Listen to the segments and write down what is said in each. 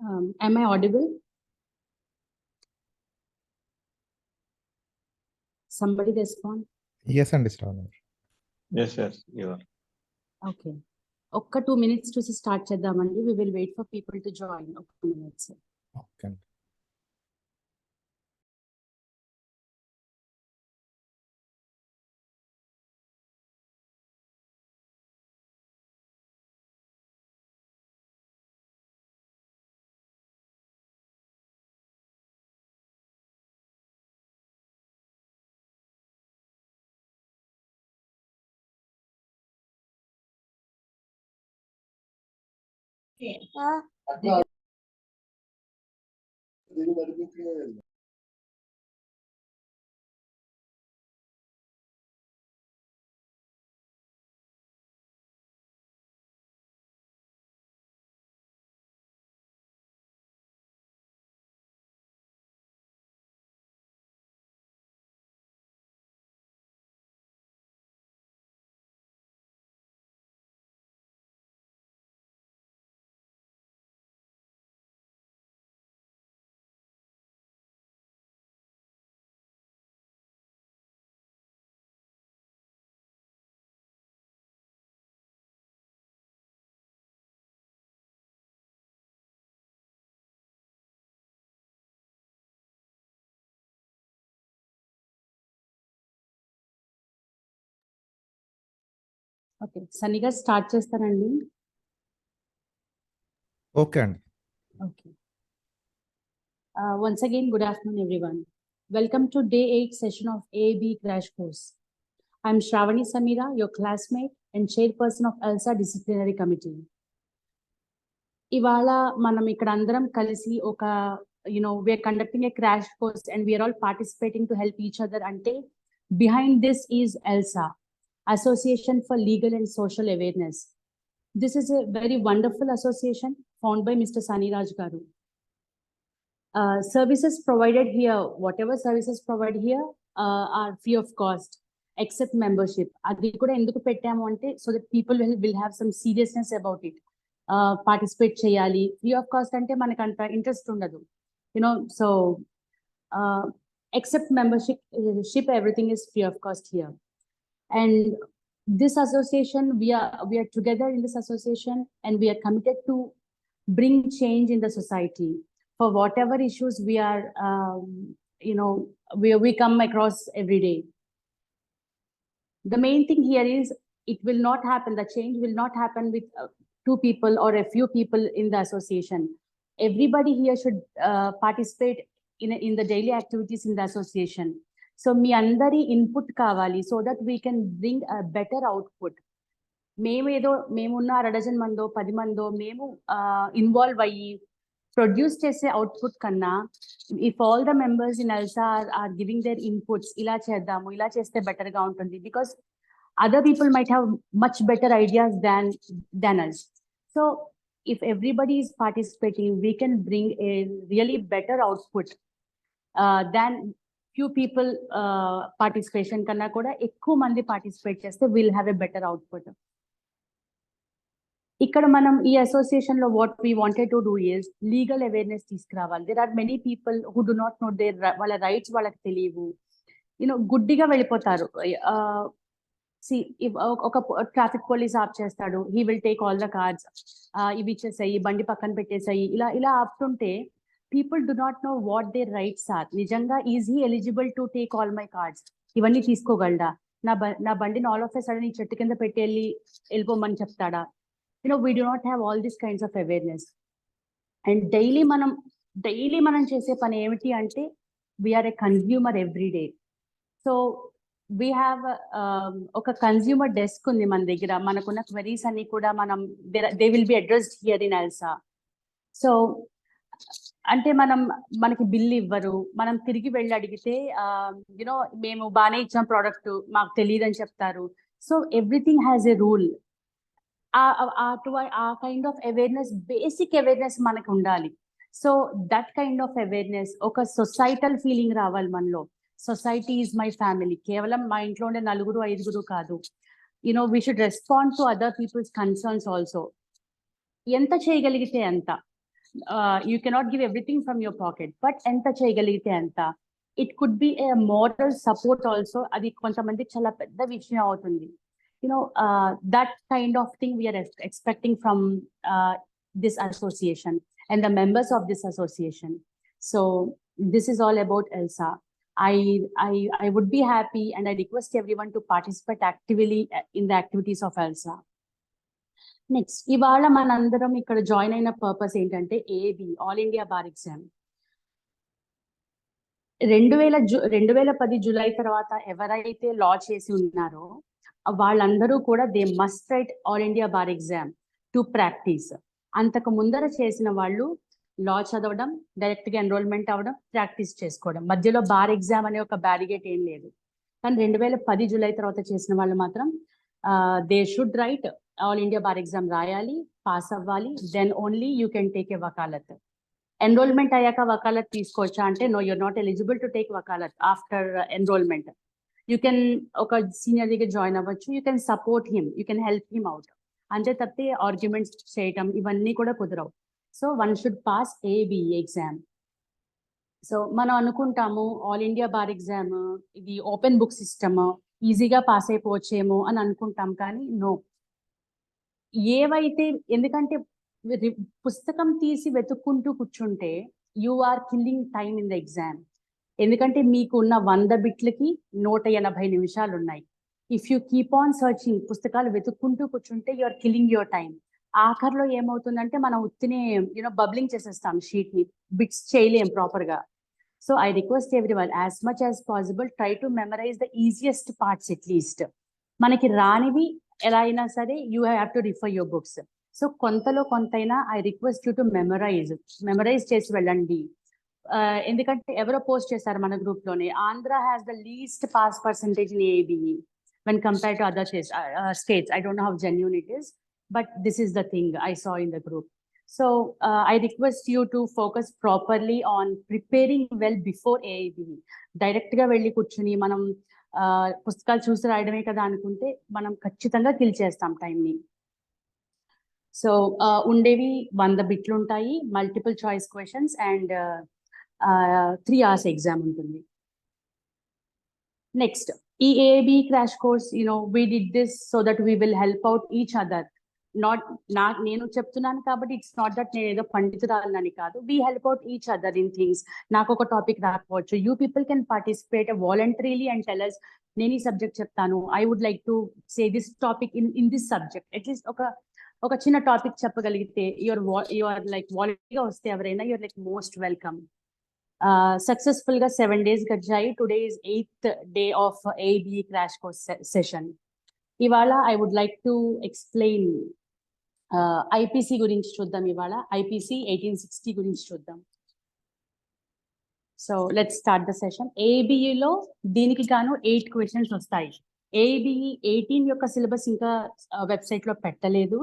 Am I audible? Somebody respond. Yes, and Sravani. Yes, yes, you are. Okay. ఒక్క 2 minutes చూసి start చేద్దామండి. We will wait for people to join. ఒక 2 minutes. Okay. Okay. Sunny గారు start చేస్తారండి. Okay. Okay. Once again, good afternoon, everyone. Welcome to day 8 session of AIBE crash course. I'm Sravani Sameera, your classmate and chairperson of ALSA disciplinary committee. ఇవాళ మనం ఇక్కడ అందరం కలిసి ఒక we are conducting a crash course and we are all participating to help each other. Ante behind this is ALSA, Association for Legal and Social Awareness. This is a very wonderful association founded by Mr. Saniraj Garu. Services provided here, whatever services provided here are free of cost except membership. Adi kuda enduku pettamu ante so that people will have some seriousness about it. Participate cheyali. Free of cost ante manakanta interest undadu. So except membership, everything is free of cost here. And this association, we are together in this association and we are committed to bring change in the society for whatever issues we are, we come across every day. The main thing here is it will not happen, the change will not happen with 2 people or a few people in the association. Everybody here should participate in the daily activities in the association. So మీ అందరి input కావాలి so that we can bring a better output. మేమున్న 2 మందో 10 మందో మేము involve అయ్యి produce చేసే output కన్నా if all the members in ALSA are giving their inputs, ఇలా చేద్దాము, ఇలా చేస్తే బెటర్ గా ఉంటుంది, because other people might have much better ideas than us. So if everybody is participating, we can bring a really better output than few people participation kanna kuda ekku mandi participate cheste we'll have a better output. Ikkada manam ee association lo what we wanted to do is legal awareness తీసుకురావాలి. There are many people who do not know their వాళ్ళ rights వాళ్ళకి తెలియవు. గుడ్డిగా వెళ్ళిపోతారు. See, if ఒక traffic police ఆప్ చేస్తాడు, he will take all the cards, ఇవి ఇచ్చేసాయి, బండి పక్కన పెట్టేసాయి, ఇలా ఆపుతుంటే people do not know what their rights are. నిజంగా is he eligible to take all my cards? ఇవన్నీ తీసుకోగలడా? నా బండిని all of a sudden ఈ చెట్టు కింద పెట్టి వెళ్ళిపోమని చెప్తాడా? We do not have all these kinds of awareness. And daily మనం చేసే పని ఏమిటి అంటే we are a consumer every day. So we have ఒక కన్స్యూమర్ డెస్క్ ఉంది మన దగ్గర. మనకున్న క్వెరీస్ అన్ని కూడా they will be addressed here in ALSA. So అంటే మనకి బిల్ ఇవ్వరు, మనం తిరిగి వెళ్ళి అడిగితే మేము బాగానే ఇచ్చాం ప్రోడక్ట్, మాకు తెలియదు అని చెప్తారు. So everything has a rule. ఆ kind of awareness, basic awareness మనకు ఉండాలి. So that kind of awareness, ఒక సొసైటల్ ఫీలింగ్ రావాలి మనలో. Society is my family. కేవలం మా ఇంట్లో ఉండే 4-5 కాదు. We should respond to other people's concerns also. ఎంత చేయగలిగితే అంత. You cannot give everything from your pocket, but enta cheyagalite anta. It could be a moral support also. Adi kontamandi chala pedda vishayam avutundi. That kind of thing we are expecting from this association and the members of this association. So this is all about ALSA. I would be happy and I request everyone to participate actively in the activities of ALSA. Next ఇవాళ మనందరం ఇక్కడ join అయిన purpose ఏంటంటే AB all India bar exam 2010 July తర్వాత ఎవరైతే law చేసి ఉన్నారో వాళ్ళందరూ కూడా they must write all India bar exam to practise. అంతకు ముందర చేసిన వాళ్ళు లా చదవడం, డైరెక్ట్ గా ఎన్రోల్మెంట్ అవ్వడం, ప్రాక్టీస్ చేసుకోవడం, మధ్యలో బార్ ఎగ్జామ్ అనే ఒక బ్యారిగేట్ ఏం లేదు. కానీ 2010 జూలై తర్వాత చేసిన వాళ్ళు మాత్రం they should write all India bar exam రాయాలి, పాస్ అవ్వాలి, then only you can take a vakalat. Enrolment అయ్యాక వకాలత్ తీసుకోవచ్చా అంటే no, you're not eligible to take vakalat after enrolment. You can ఒక సీనియర్ దగ్గర జాయిన్ అవ్వచ్చు, you can support him, you can help him out, అంతే తప్పితే ఆర్గ్యుమెంట్స్ చేయటం ఇవన్నీ కూడా కుదరవు. So one should pass ABE exam. So మనం అనుకుంటాము ఆల్ ఇండియా బార్ ఎగ్జామ్ ఇది ఓపెన్ బుక్ సిస్టమ్, ఈజీగా పాస్ అయిపోవచ్చేమో అని అనుకుంటాం, కానీ నో. ఏవైతే ఎందుకంటే పుస్తకం తీసి వెతుక్కుంటూ కూర్చుంటే you are killing time in the exam. ఎందుకంటే మీకు ఉన్న 100 బిట్లకి 180 నిమిషాలు ఉన్నాయి. If you keep on searching, పుస్తకాలు వెతుక్కుంటూ కూర్చుంటే you are killing your time. ఆఖర్లో ఏమవుతుందంటే మనం ఉత్తినే బబ్లింగ్ చేసేస్తాం షీట్ ని, బిట్స్ చేయలేం ప్రాపర్ గా. So I request everyone as much as possible try to memorise the easiest parts at least. మనకి రానివి ఎలా అయినా సరే you have to refer your books. So కొంతలో కొంతైనా I request you to memorise చేసి వెళ్ళండి. ఎందుకంటే ఎవరో పోస్ట్ చేశారు మన గ్రూప్ లోనే, Andhra has the least pass percentage in AIBE when compared to other states. I don't know how genuine it is, but this is the thing I saw in the group. So I request you to focus properly on preparing well before AIBE. Direct ga velli కూర్చుని మనం పుస్తకాలు చూసి రాయడమే కదా అనుకుంటే మనం ఖచ్చితంగా kill చేస్తాం టైంని. సో ఉండేవి 100 బిట్లు ఉంటాయి, multiple choice questions and 3 hours exam ఉంటుంది. నెక్స్ట్ ఈ AIBE crash course, we did this so that we will help out each other. నేను చెప్తున్నాను కాబట్టి ఇట్స్ నాట్ దట్ నేను ఏదో పండితురాలని కాదు. We help out each other in things. నాకు ఒక టాపిక్ రాకపోవచ్చు, you people can participate voluntarily and tell us నేను ఈ సబ్జెక్ట్ చెప్తాను, I would like to say this topic in this subject. At least ఒక చిన్న టాపిక్ చెప్పగలిగితే యువర్ లైక్ వాలంటరీగా వస్తే ఎవరైనా your like most welcome. Successful గా 7 days గడిచాయి. Today is 8th day of AIBE crash course session. ఇవాళ I would like to explain IPC గురించి చూద్దాం. ఇవాళ ఐపీసీ 1860 గురించి చూద్దాం. So let's start the session. ఏబిఈలో దీనికి గాను 8 క్వశ్చన్స్ వస్తాయి. ఏబిఈ 18 యొక్క సిలబస్ ఇంకా వెబ్సైట్ లో పెట్టలేదు.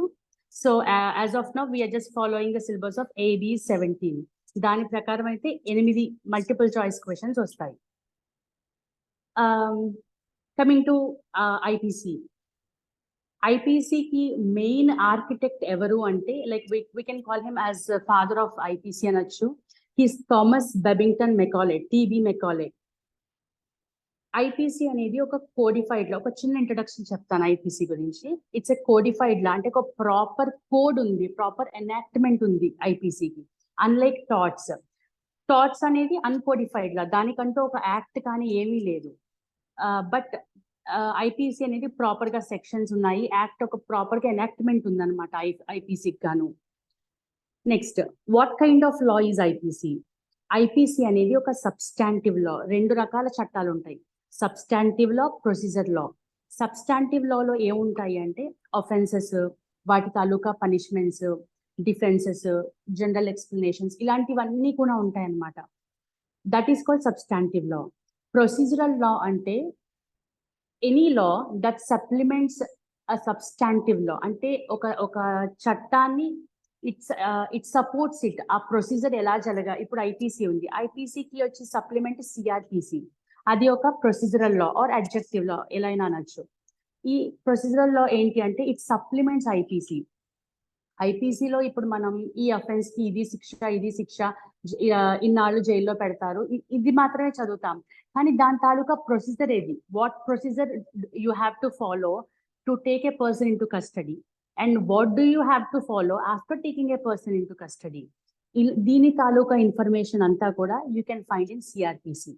So as of now we're just following the syllabus of ABE 17. దాని ప్రకారం అయితే 8 మల్టిపుల్ చాయిస్ క్వశ్చన్స్ వస్తాయి. Coming to IPC. ఐపీసీకి మెయిన్ ఆర్కిటెక్ట్ ఎవరు అంటే like we can call him as father of IPC అనొచ్చు. He's Thomas Babington Macaulay, TB Macaulay. IPC అనేది ఒక కోడిఫైడ్ లా, ఒక చిన్న ఇంట్రడక్షన్ చెప్తాను ఐపీసీ గురించి. ఇట్స్ ఎ కోడిఫైడ్ లా, అంటే ఒక ప్రాపర్ కోడ్ ఉంది, ప్రాపర్ ఎనాక్ట్మెంట్ ఉంది ఐపీసీకి. అన్లైక్ టాట్స్ అనేది అన్కోడిఫైడ్ లా, దానికంటూ ఒక యాక్ట్ కానీ ఏమీ లేదు. బట్ ఐపీసీ అనేది ప్రాపర్ గా సెక్షన్స్ ఉన్నాయి, యాక్ట్ ఒక ప్రాపర్ గా ఎనాక్ట్మెంట్ ఉందన్నమాట ఐపీసీకి గాను. Next, what kind of law is IPC? IPC అనేది ఒక సబ్స్టాంటివ్ లా. 2 రకాల చట్టాలు ఉంటాయి, substantive law, procedure law. Substantive లాలో ఏముంటాయి అంటే అఫెన్సెస్, వాటి తాలూకా పనిష్మెంట్స్, డిఫెన్సెస్, జనరల్ ఎక్స్ప్లెనేషన్స్, ఇలాంటివన్నీ కూడా ఉంటాయి అన్నమాట. That is called substantive law. Procedural law అంటే any law that supplements a substantive law, అంటే ఒక చట్టాన్ని ఇట్ సపోర్ట్స్ ఇట్. ఆ ప్రొసీజర్ ఎలా ఇప్పుడు ఐపీసీ ఉంది, ఐపీసీకి వచ్చి సప్లిమెంట్ సిఆర్పిసి, అది ఒక ప్రొసీజరల్ లా ఆర్ అడ్జెక్టివ్ లా ఎలా అయినా అనొచ్చు. ఈ ప్రొసీజరల్ లా ఏంటి అంటే ఇట్ సప్లిమెంట్స్ ఐపీసీ. ఐపీసీలో ఇప్పుడు మనం ఈ అఫెన్స్ కి ఇది శిక్ష ఇన్నాళ్ళు జైల్లో పెడతారు, ఇది మాత్రమే చదువుతాం. కానీ దాని తాలూకా ప్రొసీజర్ ఏది, what procedure you have to follow to take a person in to custody and what do you have to follow after taking a person in to custody, దీని తాలూకా ఇన్ఫర్మేషన్ అంతా కూడా you can find in CrPC.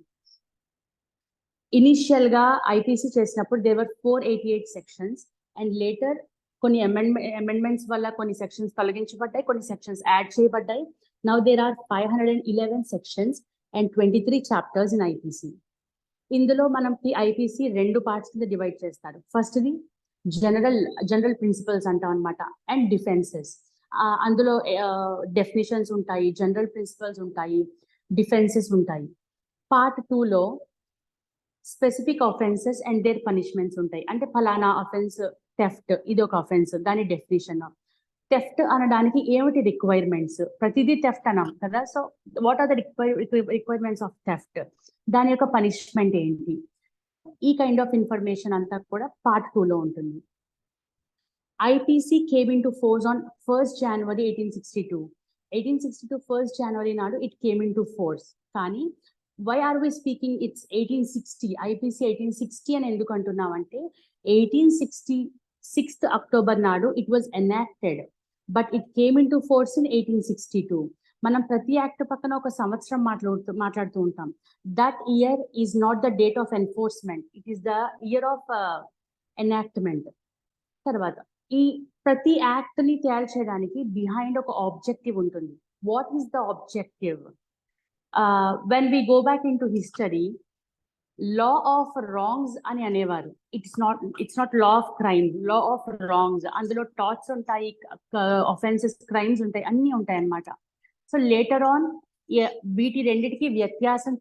Initial గా IPC చేసినప్పుడు there were 488 sections and later కొన్ని amendments వల్ల కొన్ని sections తొలగించబడ్డాయి, కొన్ని సెక్షన్స్ యాడ్ చేయబడ్డాయి. Now there are 511 sections and 23 chapters in IPC. ఇందులో మనకి ఐపీసీ 2 పార్ట్స్ కింద డివైడ్ చేస్తారు. ఫస్ట్ ది జనరల్ ప్రిన్సిపల్స్ అంటాం అనమాట, అండ్ డిఫెన్సెస్. అందులో డెఫినేషన్స్ ఉంటాయి, జనరల్ ప్రిన్సిపల్స్ ఉంటాయి, డిఫెన్సెస్ ఉంటాయి. పార్ట్ 2లో specific offences and their punishments ఉంటాయి. అంటే ఫలానా అఫెన్స్ థెఫ్ట్, ఇది ఒక అఫెన్స్, దాని డెఫినేషన్. థెఫ్ట్ అనడానికి ఏమిటి రిక్వైర్మెంట్స్, ప్రతిదీ థెఫ్ట్ అన్నాం కదా, so what are the requirements of theft, దాని యొక్క పనిష్మెంట్ ఏంటి, ఈ కైండ్ ఆఫ్ ఇన్ఫర్మేషన్ అంతా కూడా పార్ట్ 2లో ఉంటుంది. IPC came in to force on 1st January 1862. 1st January నాడు it came in to force. కానీ why are we speaking it's 1860, IPC 1860 అని ఎందుకు అంటున్నామంటే 1866 October నాడు it was enacted, but it came into force in 1862. మనం ప్రతి act పక్కన ఒక సంవత్సరం మాట్లాడుతూ ఉంటాం. That year is not the date of enforcement, it is the year of enactment. తర్వాత ఈ ప్రతి యాక్ట్ ని తయారు చేయడానికి బిహైండ్ ఒక ఆబ్జెక్టివ్ ఉంటుంది. What is the objective? When we go back into history, law of wrongs అని అనేవారు. It's not law of crime, law of wrongs. అందులో టార్ట్స్ ఉంటాయి, offenses, crimes ఉంటాయి, అన్ని ఉంటాయి అన్నమాట. సో లేటర్ ఆన్ వీటి రెండిటికి వ్యత్యాసం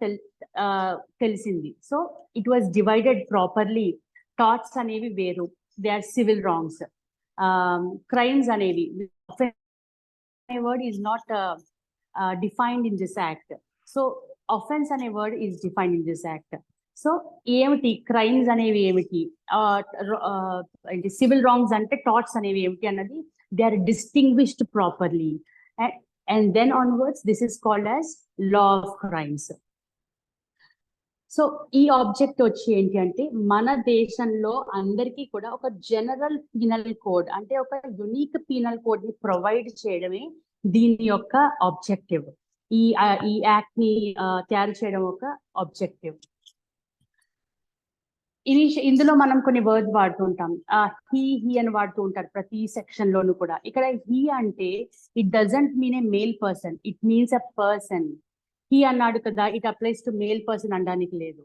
తెలిసింది. So it was divided properly. Torts అనేవి వేరు, they are civil wrongs. Crimes అనేవి, word is not defined in this act. So offense అనే word is defined in this act. So ఏమిటి క్రైమ్స్ అనేవి, ఏమిటి సివిల్ రాంగ్స్ అంటే టార్ట్స్ అనేవి ఏమిటి అన్నది they are distinguished properly. And then onwards this is called as law of crimes. So ఈ object వచ్చి ఏంటి అంటే మన దేశంలో అందరికీ కూడా ఒక జనరల్ పీనల్ కోడ్, అంటే ఒక యునిక్ పీనల్ కోడ్ ని ప్రొవైడ్ చేయడమే దీని యొక్క ఆబ్జెక్టివ్. ఈ యాక్ట్ ని తయారు చేయడం ఒక ఆబ్జెక్టివ్. ఇందులో మనం కొన్ని వర్డ్స్ వాడుతుంటాం, హీ అని వాడుతూ ఉంటారు ప్రతి సెక్షన్ లోను కూడా. ఇక్కడ హీ అంటే it doesn't mean a male person, it means a person. He అన్నాడు కదా, it applies to male person అనడానికి లేదు.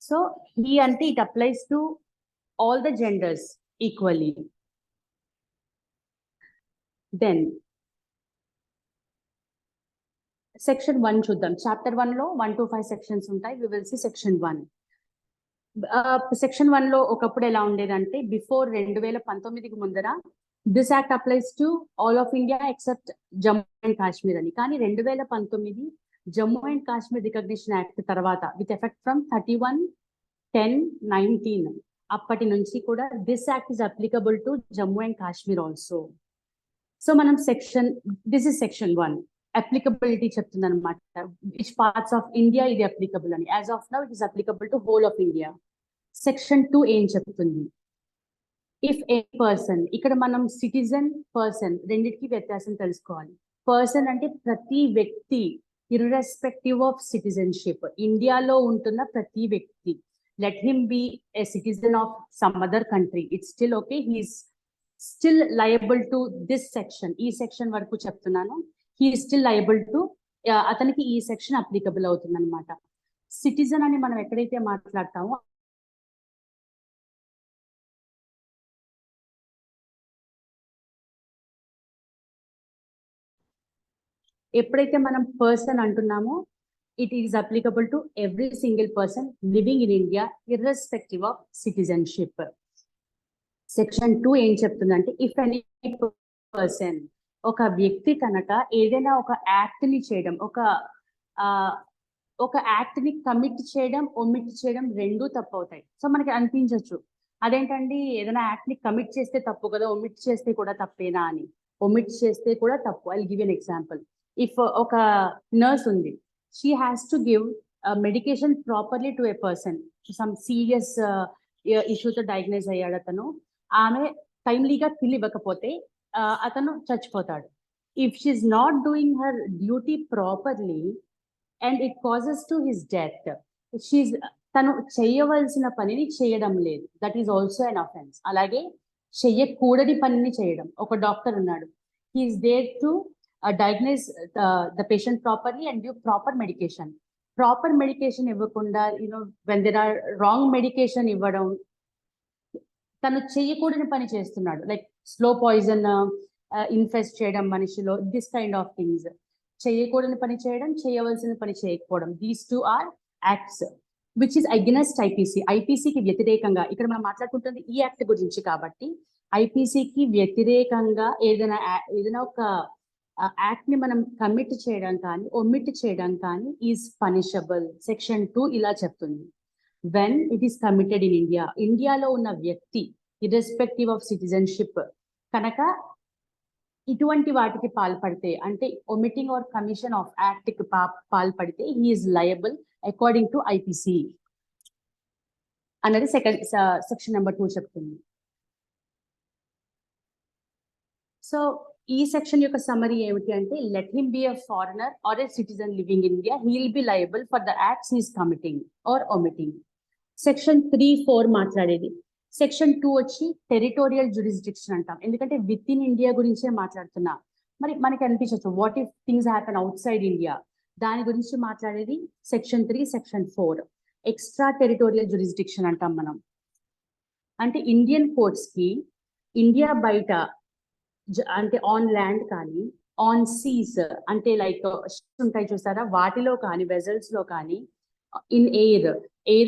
సో హీ అంటే it applies to all the genders equally. Then section 1 చూద్దాం. చాప్టర్ 1 లో 1 to 5 సెక్షన్స్ ఉంటాయి. We will see section 1. Section 1 లో ఒకప్పుడు ఎలా ఉండేదంటే బిఫోర్ 2019కి ముందర this act applies to all of India except Jammu and Kashmir అని. కానీ 2019 జమ్మూ అండ్ కాశ్మీర్ రికగ్నిషన్ యాక్ట్ తర్వాత విత్ ఎఫెక్ట్ ఫ్రమ్ 31/10/19 అప్పటి నుంచి కూడా this act is applicable to Jammu and Kashmir also. So మనం దిస్ ఇస్ సెక్షన్ 1 అప్లికబిలిటీ చెప్తుంది అనమాట, విచ్ పార్ట్స్ ఆఫ్ ఇండియా ఇది అప్లికబుల్ అని. As of now it is applicable to whole of India. Section 2 ఏం చెప్తుంది? ఇఫ్ ఏ పర్సన్, ఇక్కడ మనం citizen, person రెండింటికి వ్యత్యాసం తెలుసుకోవాలి. పర్సన్ అంటే ప్రతి వ్యక్తి, ఇర్రెస్పెక్టివ్ ఆఫ్ సిటిజన్షిప్, ఇండియాలో ఉంటున్న ప్రతి వ్యక్తి. Let him be a citizen of some other country, it's still okay, he's still liable to this section. ఈ సెక్షన్ వరకు చెప్తున్నాను, హీ స్టిల్ లయబుల్ టు, అతనికి ఈ సెక్షన్ అప్లికబుల్ అవుతుంది అనమాట. సిటిజన్ అని మనం ఎక్కడైతే మాట్లాడతామో ఎప్పుడైతే మనం పర్సన్ అంటున్నామో it is applicable to every single person living in India irrespective of citizenship. Section 2 ఏం చెప్తుందంటే ఇఫ్ ఎనీ పర్సన్, ఒక వ్యక్తి కనుక ఏదైనా ఒక యాక్ట్ ని చేయడం, ఒక యాక్ట్ ని కమిట్ చేయడం, ఒమిట్ చేయడం రెండూ తప్పు అవుతాయి. సో మనకి అనిపించవచ్చు అదేంటండి ఏదైనా యాక్ట్ ని కమిట్ చేస్తే తప్పు కదా, ఒమిట్ చేస్తే కూడా తప్పేనా అని. ఒమిట్ చేస్తే కూడా తప్పు. I give an example. If ఒక నర్స్ ఉంది, she has to give medication properly to a person, some serious ఇష్యూతో డయాగ్నైజ్ అయ్యాడు అతను, ఆమె టైమ్లీగా పిల్ ఇవ్వకపోతే అతను చచ్చిపోతాడు. If she's not doing her duty properly and it causes to his death, తను చేయవలసిన పనిని చేయడం లేదు, that is also an offence. అలాగే చెయ్యకూడని పనిని చేయడం. ఒక డాక్టర్ ఉన్నాడు, he's there to diagnose the patient properly and give proper medication. Proper medication ఇవ్వకుండా when there are wrong medication ఇవ్వడం, తను చేయకూడని పని చేస్తున్నాడు. లైక్ స్లో పాయిజన్ ఇన్ఫెస్ట్ చేయడం మనిషిలో, దిస్ కైండ్ ఆఫ్ థింగ్స్. చేయకూడని పని చేయడం, చేయవలసిన పని చేయకపోవడం, these two are acts which is against IPC. ఐపీసీకి వ్యతిరేకంగా, ఇక్కడ మనం మాట్లాడుకుంటుంది ఈ యాక్ట్ గురించి కాబట్టి, ఐపీసీకి వ్యతిరేకంగా ఏదైనా ఒక యాక్ట్ ని మనం కమిట్ చేయడం కానీ ఒమిట్ చేయడం కానీ ఈజ్ పనిషబుల్. సెక్షన్ 2 ఇలా చెప్తుంది. When it is committed in India, ఇండియాలో ఉన్న వ్యక్తి ఇర్రెస్పెక్టివ్ ఆఫ్ సిటిజన్షిప్ కనుక ఇటువంటి వాటికి పాల్పడితే, అంటే omitting or commission of act కి పాల్పడితే he is liable according to IPC అన్నది సెక్షన్ నెంబర్ 2 చెప్తుంది. సో ఈ సెక్షన్ యొక్క సమరీ ఏమిటి అంటే, let him be a foreigner or a citizen living in India, he will be liable for the acts he is committing or omitting. Section 3-4 మాట్లాడేది. Section 2 వచ్చి territorial jurisdiction అంటాం, ఎందుకంటే with in India గురించే మాట్లాడుతున్నా. మరి మనకి అనిపించవచ్చు what if things happen outside India, దాని గురించి మాట్లాడేది section 3, section 4. Extra territorial jurisdiction అంటాం మనం. అంటే ఇండియన్ కోర్ట్స్ కి ఇండియా బయట, అంటే ఆన్ ల్యాండ్ కానీ ఆన్ సీస్, అంటే లైక్ ఉంటాయి చూసారా, వాటిలో కానీ వెజల్స్ లో కానీ, ఇన్ ఎయిర్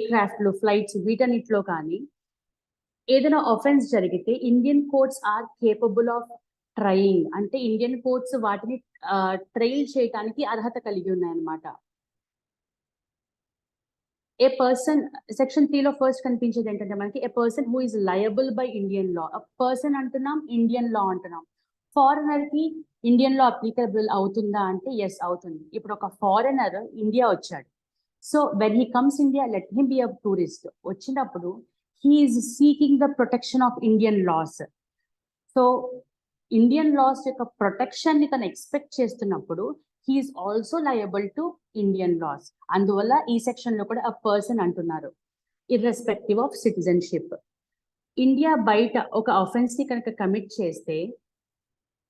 క్రాఫ్ట్ లో, ఫ్లైట్స్, వీటన్నిటిలో కానీ ఏదైనా ఆఫెన్స్ జరిగితే Indian courts are capable of trying. అంటే ఇండియన్ కోర్ట్స్ వాటిని ట్రయల్ చేయడానికి అర్హత కలిగి ఉన్నాయన్నమాట. ఏ పర్సన్, సెక్షన్ 3లో ఫస్ట్ కనిపించేది ఏంటంటే మనకి a person who is liable by Indian law. Person అంటున్నాం, ఇండియన్ లా అంటున్నాం. ఫారినర్ కి ఇండియన్ లా అప్లికబుల్ అవుతుందా అంటే ఎస్ అవుతుంది. ఇప్పుడు ఒక ఫారినర్ ఇండియా వచ్చాడు, so when he comes India, let him be a tourist. వచ్చినప్పుడు he is seeking the protection of Indian laws. So Indian laws యొక్క ప్రొటెక్షన్ ని తను ఎక్స్పెక్ట్ చేస్తున్నప్పుడు he is also liable to Indian laws. అందువల్ల ఈ section లో కూడా a person అంటున్నారు, irrespective of citizenship. ఇండియా బయట ఒక ఆఫెన్స్ ని కనుక కమిట్ చేస్తే,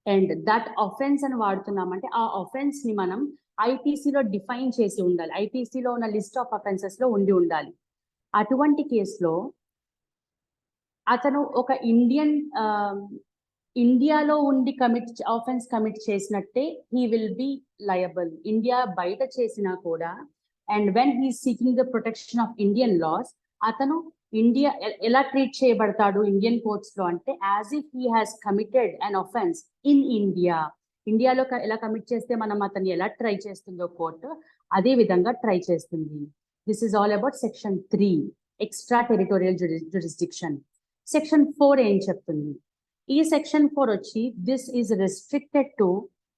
అండ్ దట్ ఆఫెన్స్ అని వాడుతున్నామంటే ఆ ఆఫెన్స్ ని మనం ఐపీసీలో డిఫైన్ చేసి ఉండాలి, ఐపీసీలో ఉన్న లిస్ట్ ఆఫ్ అఫెన్సెస్ లో ఉండి ఉండాలి. అటువంటి కేసులో అతను ఒక ఇండియాలో ఉండి ఆఫెన్స్ కమిట్ చేసినట్టే he will be liable. India బయట చేసినా కూడా, and when he seeking the protection of Indian loss, అతను ఇండియా ఎలా ట్రీట్ చేయబడతాడు ఇండియన్ కోర్ట్స్ లో అంటే, as if he has committed an offence in India. ఇండియాలో ఎలా కమిట్ చేస్తే మనం అతన్ని ఎలా ట్రై చేస్తుందో కోర్టు, అదే విధంగా ట్రై చేస్తుంది. This is all about section 3, extra territorial jurisdiction. Section 4 ఏం చెప్తుంది? ఈ సెక్షన్ 4 వచ్చి దిస్ ఈజ్ రెస్ట్రిక్టెడ్ టు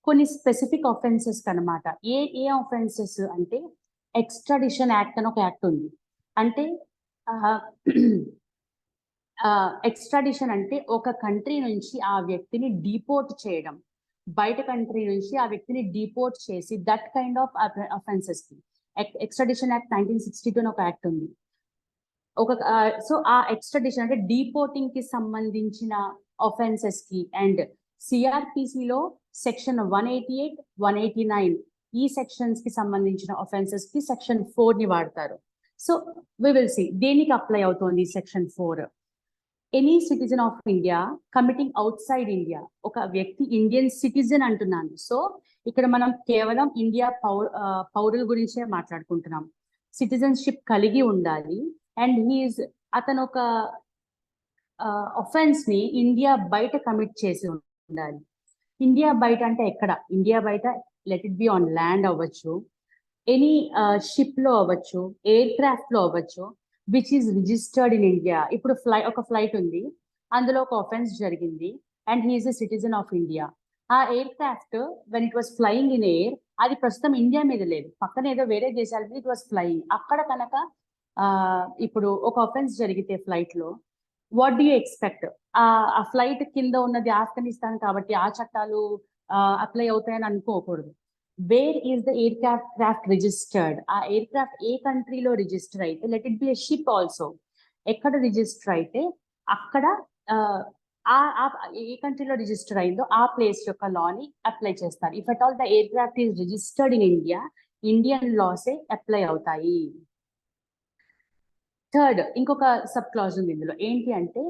కొన్ని స్పెసిఫిక్ ఆఫెన్సెస్ కనమాట. ఏ ఆఫెన్సెస్ అంటే, ఎక్స్ట్రాడిషన్ యాక్ట్ అని ఒక యాక్ట్ ఉంది. అంటే ఎక్స్ట్రాడిషన్ అంటే ఒక కంట్రీ నుంచి ఆ వ్యక్తిని డిపోర్ట్ చేయడం, బయట కంట్రీ నుంచి ఆ వ్యక్తిని డిపోర్ట్ చేసి, దట్ కైండ్ ఆఫ్ అఫెన్సెస్ కి ఎక్స్ట్రాడిషన్ యాక్ట్ 1962 అని ఒక యాక్ట్ ఉంది. సో ఆ ఎక్స్ట్రాడిషన్ అంటే డిపోర్టింగ్ కి సంబంధించిన ఆఫెన్సెస్ కి, అండ్ సిఆర్పిసిలో సెక్షన్ 188, 189 ఈ సెక్షన్స్ కి సంబంధించిన ఆఫెన్సెస్ కి సెక్షన్ 4 ని వాడతారు. సో వి విల్ సీ దేనికి అప్లై అవుతుంది section 4. Any citizen of India committing out side India, ఒక వ్యక్తి ఇండియన్ సిటిజన్ అంటున్నాను. సో ఇక్కడ మనం కేవలం ఇండియా పౌరుల గురించే మాట్లాడుకుంటున్నాం. సిటిజన్షిప్ కలిగి ఉండాలి, అండ్ అతను ఒక ఆఫెన్స్ ని ఇండియా బయట కమిట్ చేసి ఉండాలి. ఇండియా బయట అంటే ఎక్కడ? ఇండియా బయట let it be on land అవ్వచ్చు, ఎనీ షిప్ లో అవ్వచ్చు, ఎయిర్ క్రాఫ్ట్ లో అవ్వచ్చు, which is registered in India. ఇప్పుడు ఒక ఫ్లైట్ ఉంది, అందులో ఒక ఆఫెన్స్ జరిగింది, and he is a citizen of India. ఆ aircraft when it was flying in air, అది ప్రస్తుతం ఇండియా మీద లేదు, పక్కన ఏదో వేరే దేశాల మీద ఇట్ వాస్ ఫ్లయింగ్. అక్కడ కనుక ఇప్పుడు ఒక అఫెన్స్ జరిగితే ఫ్లైట్ లో, వాట్ డూ యూ ఎక్స్పెక్ట్? ఆ ఫ్లైట్ కింద ఉన్నది ఆఫ్ఘనిస్తాన్ కాబట్టి ఆ చట్టాలు అప్లై అవుతాయని అనుకోకూడదు. Where is the aircraft registered? ఆ ఎయిర్ క్రాఫ్ట్ ఏ కంట్రీలో రిజిస్టర్ అయితే, let it be a ship also, ఎక్కడ రిజిస్టర్ అయితే అక్కడ ఏ కంట్రీలో రిజిస్టర్ అయిందో ఆ ప్లేస్ యొక్క లాని అప్లై చేస్తారు. If at all the aircraft is registered in India, Indian లాసే అప్లై అవుతాయి. థర్డ్, ఇంకొక సబ్ క్లాజ్ ఉంది ఇందులో. ఏంటి అంటే,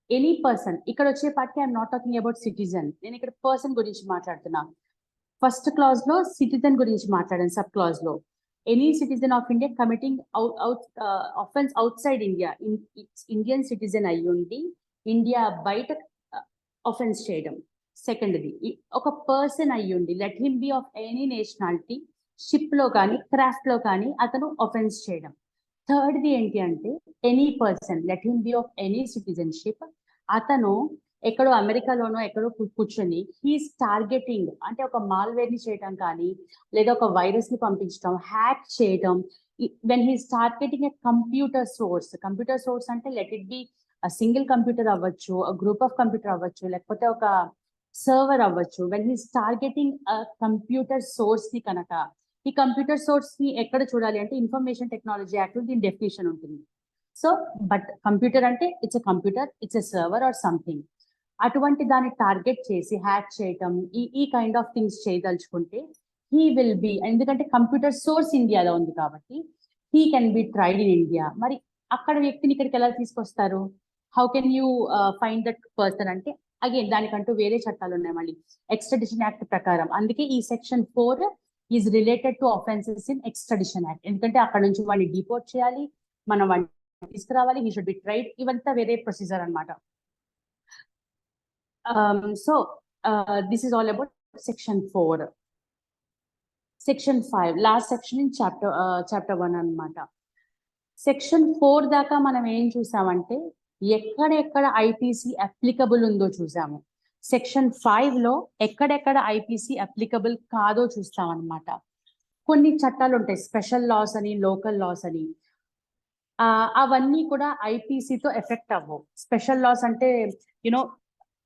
ఎనీ పర్సన్, ఇక్కడ వచ్చేపాటికి I'm not talking about citizen, నేను ఇక్కడ పర్సన్ గురించి మాట్లాడుతున్నా. ఫస్ట్ క్లాజ్ లో సిటిజన్ గురించి మాట్లాడాను. సబ్ క్లాజ్ లో any citizen of India committing offence out side India, Indian citizen అయ్యుండి ఇండియా బయట అఫెన్స్ చేయడం. సెకండ్ది, ఒక పర్సన్ అయ్యుండి, let him B of any nationality, ship లో కానీ క్రాఫ్ట్ లో కానీ అతను అఫెన్స్ చేయడం. థర్డ్ది ఏంటి అంటే, any person, let him B of any citizenship, అతను ఎక్కడో అమెరికాలోనో ఎక్కడో కూర్చొని హీస్ టార్గెటింగ్, అంటే ఒక మాల్వేర్ ని చేయడం కానీ, లేదా ఒక వైరస్ ని పంపించడం, హ్యాక్ చేయడం. When he's targeting a computer source అంటే let it be single computer అవ్వచ్చు, గ్రూప్ ఆఫ్ కంప్యూటర్ అవ్వచ్చు, లేకపోతే ఒక సర్వర్ అవ్వచ్చు. When he's targeting computer source ని కనుక, ఈ కంప్యూటర్ సోర్స్ ని ఎక్కడ చూడాలి అంటే ఇన్ఫర్మేషన్ టెక్నాలజీ యాక్ట్ లో దీని డెఫినేషన్ ఉంటుంది. సో బట్ కంప్యూటర్ అంటే it's a computer, it's a server or something. అటువంటి దాన్ని టార్గెట్ చేసి హ్యాక్ చేయటం, ఈ కైండ్ ఆఫ్ థింగ్స్ చేయదలుచుకుంటే హీ విల్ బి, ఎందుకంటే కంప్యూటర్ సోర్స్ ఇండియాలో ఉంది కాబట్టి he can be tried in India. మరి అక్కడ వ్యక్తిని ఇక్కడికి ఎలా తీసుకొస్తారు? How can you find that person అంటే, అగైన్ దానికంటూ వేరే చట్టాలు ఉన్నాయి మళ్ళీ, ఎక్స్ట్రాడిషన్ యాక్ట్ ప్రకారం. అందుకే ఈ section 4 is related to offences in extradition act. ఎందుకంటే అక్కడ నుంచి వాడిని డిపోర్ట్ చేయాలి, మనం వాడిని తీసుకురావాలి, హీ షుడ్ బి ట్రైడ్, ఇవంతా వేరే ప్రొసీజర్ అనమాట. So this is all about section 4. Section 5, last section in chapter 1 అన్నమాట. సెక్షన్ 4 దాకా మనం ఏం చూసామంటే, ఎక్కడెక్కడ ఐపీసీ అప్లికబుల్ ఉందో చూసాము. సెక్షన్ 5 లో ఎక్కడెక్కడ ఐపీసీ అప్లికబుల్ కాదో చూస్తామన్నమాట. కొన్ని చట్టాలు ఉంటాయి, స్పెషల్ లాస్ అని, లోకల్ లాస్ అని. అవన్నీ కూడా ఐపీసీతో ఎఫెక్ట్ అవ్వవు. స్పెషల్ లాస్ అంటే యునో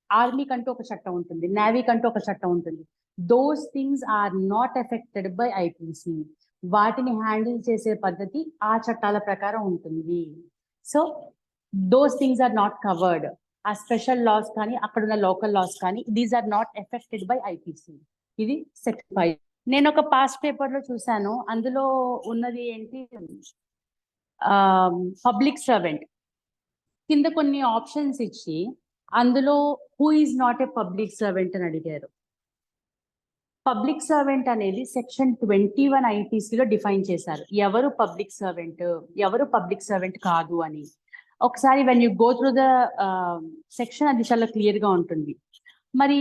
ఆర్మీ కంటూ ఒక చట్టం ఉంటుంది, నేవీ కంటూ ఒక చట్టం ఉంటుంది. Those things are not affected by IPC. వాటిని హ్యాండిల్ చేసే పద్ధతి ఆ చట్టాల ప్రకారం ఉంటుంది. So those things are not covered. ఆ స్పెషల్ లాస్ కానీ అక్కడున్న లోకల్ లాస్ కానీ, these are not affected by IPC. ఇది సెక్షన్ 5. నేను ఒక పాస్ట్ పేపర్ లో చూసాను, అందులో ఉన్నది ఏంటి, పబ్లిక్ సర్వెంట్ కింద కొన్ని ఆప్షన్స్ ఇచ్చి అందులో who is not a public servant అని అడిగారు. పబ్లిక్ సర్వెంట్ అనేది సెక్షన్ 21 ఐపీసీలో డిఫైన్ చేశారు, ఎవరు పబ్లిక్ సర్వెంట్, ఎవరు పబ్లిక్ సర్వెంట్ కాదు అని. ఒకసారి when you go through the section, అది చాలా క్లియర్ గా ఉంటుంది. మరి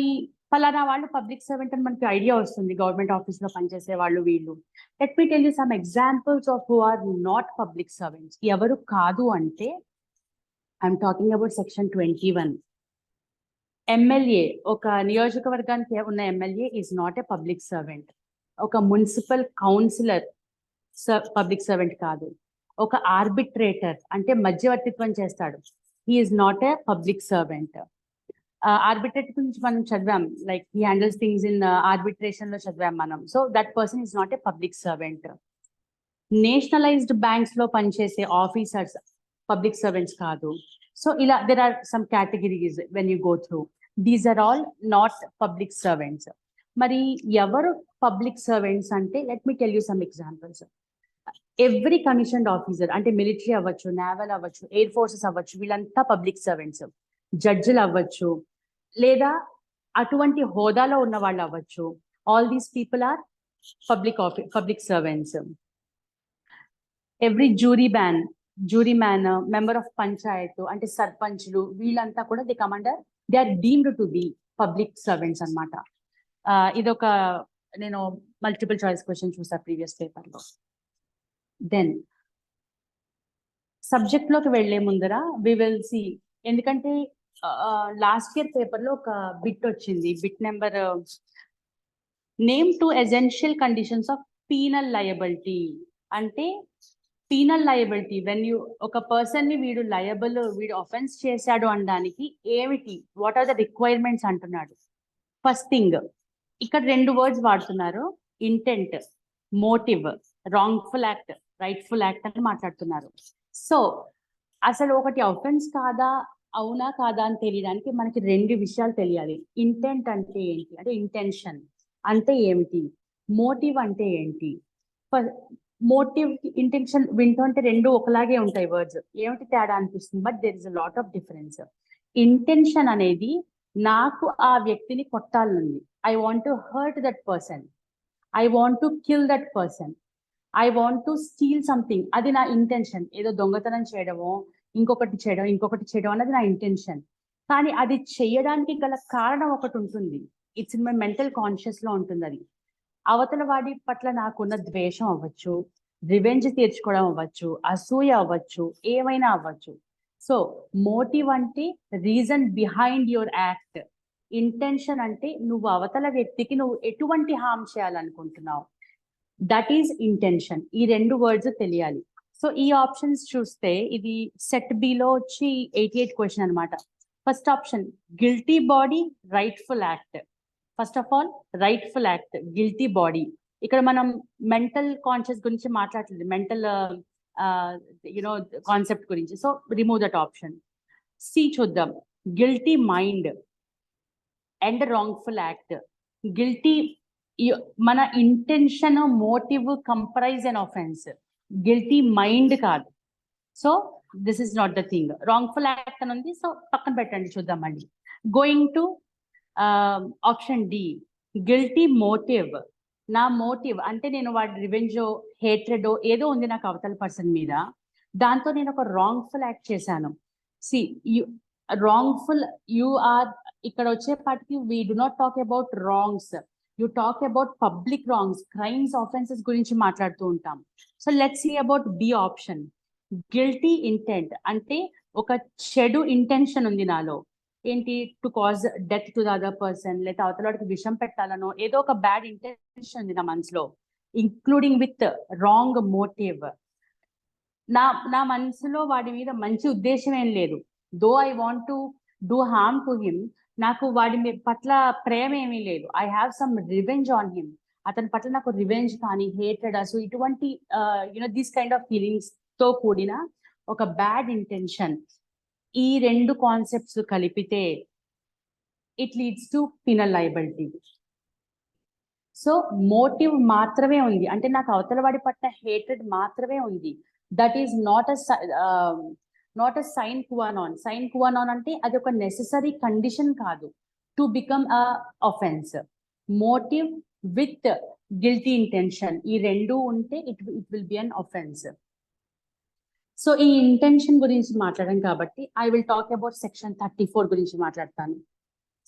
ఫలానా వాళ్ళు పబ్లిక్ సర్వెంట్ అని మనకి ఐడియా వస్తుంది, గవర్నమెంట్ ఆఫీస్ లో పనిచేసే వాళ్ళు వీళ్ళు. Let me tell you some examples of who are not public servants. ఎవరు కాదు అంటే, I'm talking about section 21. MLA, ఒక నియోజకవర్గానికి ఉన్న MLA is not a public servant. ఒక మున్సిపల్ కౌన్సిలర్ పబ్లిక్ సర్వెంట్ కాదు. ఒక ఆర్బిట్రేటర్ అంటే మధ్యవర్తిత్వం చేస్తాడు, he is not a public servant. Arbitrator గురించి మనం చదివాం, like he handles things in arbitration లో చదివాం మనం. So that person is not a public servant. Nationalised banks లో పనిచేసే ఆఫీసర్స్ పబ్లిక్ సర్వెంట్స్ కాదు. సో ఇలా there are some categories when you go through. These are all not public servants. మరి ఎవరు public servants అంటే, let me tell you some examples. Every commissioned officer అంటే military అవ్వచ్చు, naval అవ్వచ్చు, air forces అవ్వచ్చు, వీళ్ళంతా పబ్లిక్ సర్వెంట్స్. జడ్జిలు అవ్వచ్చు, లేదా అటువంటి హోదాలో ఉన్న వాళ్ళు అవ్వచ్చు. All these people are public servants. Every jury man, member of panchayat అంటే సర్పంచ్లు, వీళ్ళంతా కూడా they are deemed to be public servants అన్నమాట. ఇదొక నేను మల్టిపుల్ చాయిస్ క్వశ్చన్ చూసా ప్రీవియస్ పేపర్ లో. దెన్ సబ్జెక్ట్ లోకి వెళ్లే ముందర వి విల్ సి, ఎందుకంటే లాస్ట్ ఇయర్ పేపర్ లో ఒక బిట్ వచ్చింది, bit number name two essential conditions of penal liability. అంటే పీనల్ లయబిలిటీ వెన్ యూ ఒక పర్సన్ ని వీడు లయబుల్, వీడు అఫెన్స్ చేశాడు అనడానికి ఏమిటి, వాట్ ఆర్ ద రిక్వైర్మెంట్స్ అంటున్నాడు. ఫస్ట్ థింగ్ ఇక్కడ 2 వర్డ్స్ వాడుతున్నారు, intent, motive, wrongful act, rightful act అని మాట్లాడుతున్నారు. సో అసలు ఒకటి అఫెన్స్ కాదా అవునా కాదా అని తెలియడానికి మనకి 2 విషయాలు తెలియాలి. ఇంటెంట్ అంటే ఏంటి, అంటే ఇంటెన్షన్ అంటే ఏమిటి, మోటివ్ అంటే ఏంటి. మోటివ్ ఇంటెన్షన్ వింటుంటే 2 ఒకలాగే ఉంటాయి వర్డ్స్, ఏమిటి తేడా అనిపిస్తుంది, but there is a lot of difference. Intention అనేది నాకు ఆ వ్యక్తిని కొట్టాలనుంది, I want to hurt that person, I want to kill that person, I want to steal something, అది నా ఇంటెన్షన్. ఏదో దొంగతనం చేయడమో ఇంకొకటి చేయడం అన్నది నా ఇంటెన్షన్. కానీ అది చేయడానికి గల కారణం ఒకటి ఉంటుంది, it's in my mental conscious లో ఉంటుంది. అది అవతల వాడి పట్ల నాకున్న ద్వేషం అవ్వచ్చు, రివెంజ్ తీర్చుకోవడం అవ్వచ్చు, అసూయ అవ్వచ్చు, ఏమైనా అవ్వచ్చు. సో మోటివ్ అంటే reason behind your act. Intention అంటే నువ్వు అవతల వ్యక్తికి నువ్వు ఎటువంటి హామ్ చేయాలనుకుంటున్నావు, దట్ ఈస్ ఇంటెన్షన్. ఈ 2 వర్డ్స్ తెలియాలి. సో ఈ ఆప్షన్స్ చూస్తే ఇది సెట్ బిలో వచ్చి 88 క్వశ్చన్ అనమాట. First option guilty body, rightful act. First of all rightful act, guilty body. ఇక్కడ మనం మెంటల్ కాన్షియస్ గురించి మాట్లాడలేదు, మెంటల్ యునో కాన్సెప్ట్ గురించి. So remove that option. C చూద్దాం, guilty mind and wrongful act. Guilty మన intention, motive comprise and offence, guilty mind కాదు. So this is not the thing. Wrongful act అని ఉంది, so పక్కన పెట్టండి, చూద్దాం మళ్ళీ. Going to option D, guilty motive. నా మోటివ్ అంటే నేను వాడి రివెంజో, హేట్రెడో ఏదో ఉంది నాకు అవతల పర్సన్ మీద, దాంతో నేను ఒక రాంగ్ఫుల్ యాక్ట్ చేశాను. సి రాంగ్ఫుల్ యు ఆర్, ఇక్కడ వచ్చేపాటికి we do not talk about wrongs, you talk about public wrongs, crimes, offences గురించి మాట్లాడుతూ ఉంటాం. So let's see about B option, guilty intent. అంటే ఒక చెడు ఇంటెన్షన్ ఉంది నాలో, ఏంటి, to cause death to the other person, లేదా అవతల వాడికి విషం పెట్టాలనో ఏదో ఒక బ్యాడ్ ఇంటెన్షన్ ఉంది నా మనసులో, ఇంక్లూడింగ్ విత్ రాంగ్ మోటివ్. నా మనసులో వాడి మీద మంచి ఉద్దేశం ఏం లేదు, though I want to do harm to him, నాకు వాడి పట్ల ప్రేమ ఏమీ లేదు, I have some revenge on him, అతని పట్ల నాకు రివెంజ్ కానీ హేట్రెడ్, అసలు ఇటువంటి you know these kind of feelings తో కూడిన ఒక బ్యాడ్ ఇంటెన్షన్. ఈ 2 కాన్సెప్ట్స్ కలిపితే it leads to penal liability. So motive మాత్రమే ఉంది అంటే నాకు అవతల వాడి పట్ల హేట్రెడ్ మాత్రమే ఉంది, that is not a sine qua non. Sine qua non అంటే అది ఒక నెసెసరీ కండిషన్ కాదు to become a offence. Motive with guilty intention, ఈ 2 ఉంటే it will be an offence. So ఈ ఇంటెన్షన్ గురించి మాట్లాడడం కాబట్టి I will talk about section 34 గురించి మాట్లాడతాను.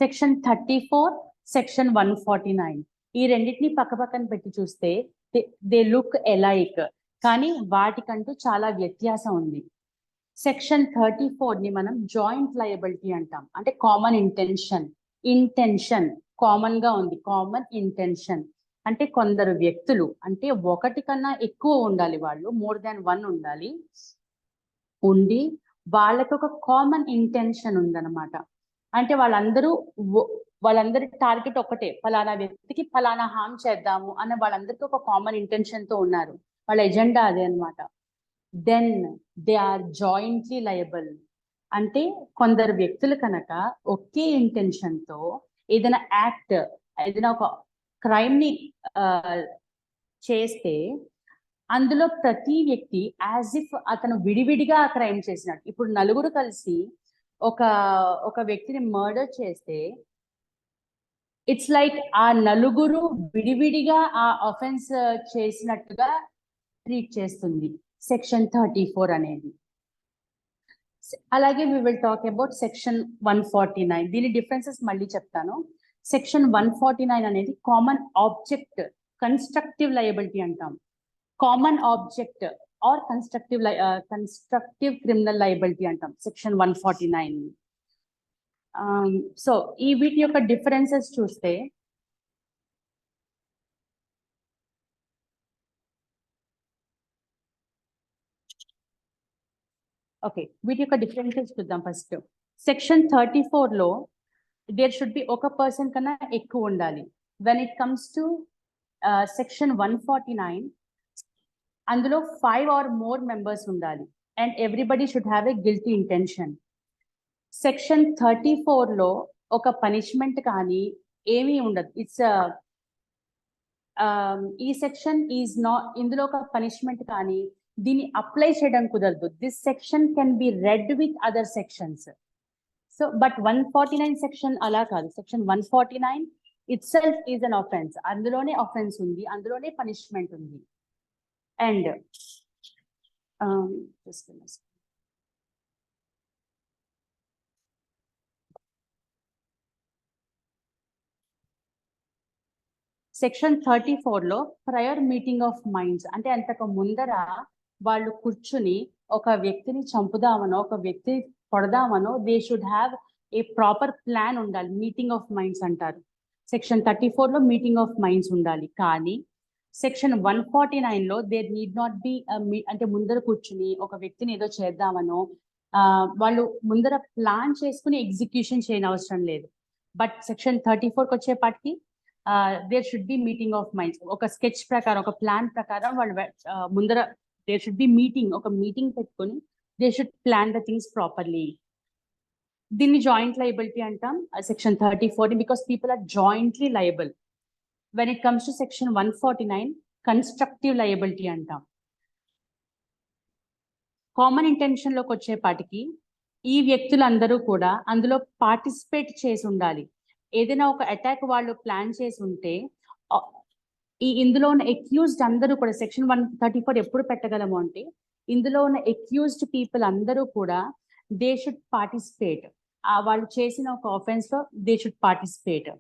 సెక్షన్ 34, సెక్షన్ 149, ఈ రెండింటిని పక్కపక్కన పెట్టి చూస్తే దే లుక్ ఎలైక్, కానీ వాటికంటూ చాలా వ్యత్యాసం ఉంది. సెక్షన్ 34 ని మనం జాయింట్ లయబిలిటీ అంటాం, అంటే కామన్ ఇంటెన్షన్. ఇంటెన్షన్ కామన్ గా ఉంది, కామన్ ఇంటెన్షన్ అంటే కొందరు వ్యక్తులు, అంటే ఒకటి కన్నా ఎక్కువ ఉండాలి, వాళ్ళు మోర్ దాన్ 1 ఉండాలి, ఉండి వాళ్ళకి ఒక కామన్ ఇంటెన్షన్ ఉందన్నమాట. అంటే వాళ్ళందరి టార్గెట్ ఒకటే, ఫలానా వ్యక్తికి ఫలానా హామ్ చేద్దాము అన్న వాళ్ళందరికీ ఒక కామన్ ఇంటెన్షన్ తో ఉన్నారు, వాళ్ళ ఎజెండా అదే అనమాట. Then they are jointly liable. అంటే కొందరు వ్యక్తులు కనుక ఒకే ఇంటెన్షన్ తో ఏదైనా యాక్ట్, ఏదైనా ఒక క్రైమ్ ని చేస్తే అందులో ప్రతి వ్యక్తి యాజ్ ఇఫ్ అతను విడివిడిగా ఆ క్రైమ్ చేసినట్టు. ఇప్పుడు నలుగురు కలిసి ఒక వ్యక్తిని మర్డర్ చేస్తే ఇట్స్ లైక్ ఆ నలుగురు విడివిడిగా ఆ అఫెన్స్ చేసినట్టుగా ట్రీట్ చేస్తుంది సెక్షన్ 34 అనేది. అలాగే we will talk about section 149. దీని డిఫరెన్సెస్ మళ్ళీ చెప్తాను. సెక్షన్ 149 అనేది కామన్ ఆబ్జెక్ట్ కన్స్ట్రక్టివ్ లయబిలిటీ అంటాం. Common object or constructive criminal liability అంటాం సెక్షన్ 149. సో ఈ వీటి యొక్క డిఫరెన్సెస్ చూస్తే ఓకే, వీటి యొక్క డిఫరెన్సెస్ చూద్దాం. ఫస్ట్ సెక్షన్ 34 లో దేర్ షుడ్ బి ఒక పర్సన్ కన్నా ఎక్కువ ఉండాలి. When it comes to section 149 అందులో 5 or more మెంబర్స్ ఉండాలి and everybody should have a guilty intention. Section 34 లో ఒక పనిష్మెంట్ కానీ ఏమీ ఉండదు. ఇట్స్ ఈ సెక్షన్ ఈజ్ నాట్, ఇందులో ఒక పనిష్మెంట్ కానీ దీన్ని అప్లై చేయడం కుదరదు. This section can be red with other sections. So but 149 section అలా కాదు. Section 149 it self is an offence. అందులోనే ఆఫెన్స్ ఉంది, అందులోనే పనిష్మెంట్ ఉంది. అండ్ సెక్షన్ 34 లో ప్రయర్ మీటింగ్ ఆఫ్ మైండ్స్ అంటే అంతకు ముందర వాళ్ళు కూర్చుని ఒక వ్యక్తిని చంపుదామనో ఒక వ్యక్తి కొడదామనో they should have a proper plan ఉండాలి. మీటింగ్ ఆఫ్ మైండ్స్ అంటారు. సెక్షన్ 34 లో మీటింగ్ ఆఫ్ మైండ్స్ ఉండాలి. కానీ సెక్షన్ 149 లో దేర్ నీడ్ నాట్ బి అంటే ముందర కూర్చుని ఒక వ్యక్తిని ఏదో చేద్దామనో వాళ్ళు ముందర ప్లాన్ చేసుకుని ఎగ్జిక్యూషన్ చేయని అవసరం లేదు. బట్ సెక్షన్ 34కి వచ్చేపాటికి there should be meeting of minds. ఒక స్కెచ్ ప్రకారం, ఒక ప్లాన్ ప్రకారం వాళ్ళు ముందర దేర్ షుడ్ బి మీటింగ్, ఒక మీటింగ్ పెట్టుకొని they should plan the things properly. దీన్ని జాయింట్ లయబిలిటీ అంటాం section 34 because people are jointly liable. When it comes to section 149 constructive liability అంటాం. కామన్ ఇంటెన్షన్ లోకి వచ్చేపాటికి ఈ వ్యక్తులందరూ కూడా అందులో పార్టిసిపేట్ చేసి ఉండాలి. ఏదైనా ఒక అటాక్ వాళ్ళు ప్లాన్ చేసి ఉంటే ఇందులో ఉన్న అక్యూజ్డ్ అందరూ కూడా సెక్షన్ 134 ఎప్పుడు పెట్టగలము అంటే ఇందులో ఉన్న అక్యూజ్డ్ పీపుల్ అందరూ కూడా దే షుడ్ పార్టిసిపేట్. వాళ్ళు చేసిన ఒక ఆఫెన్స్ లో దే షుడ్ పార్టిసిపేట్.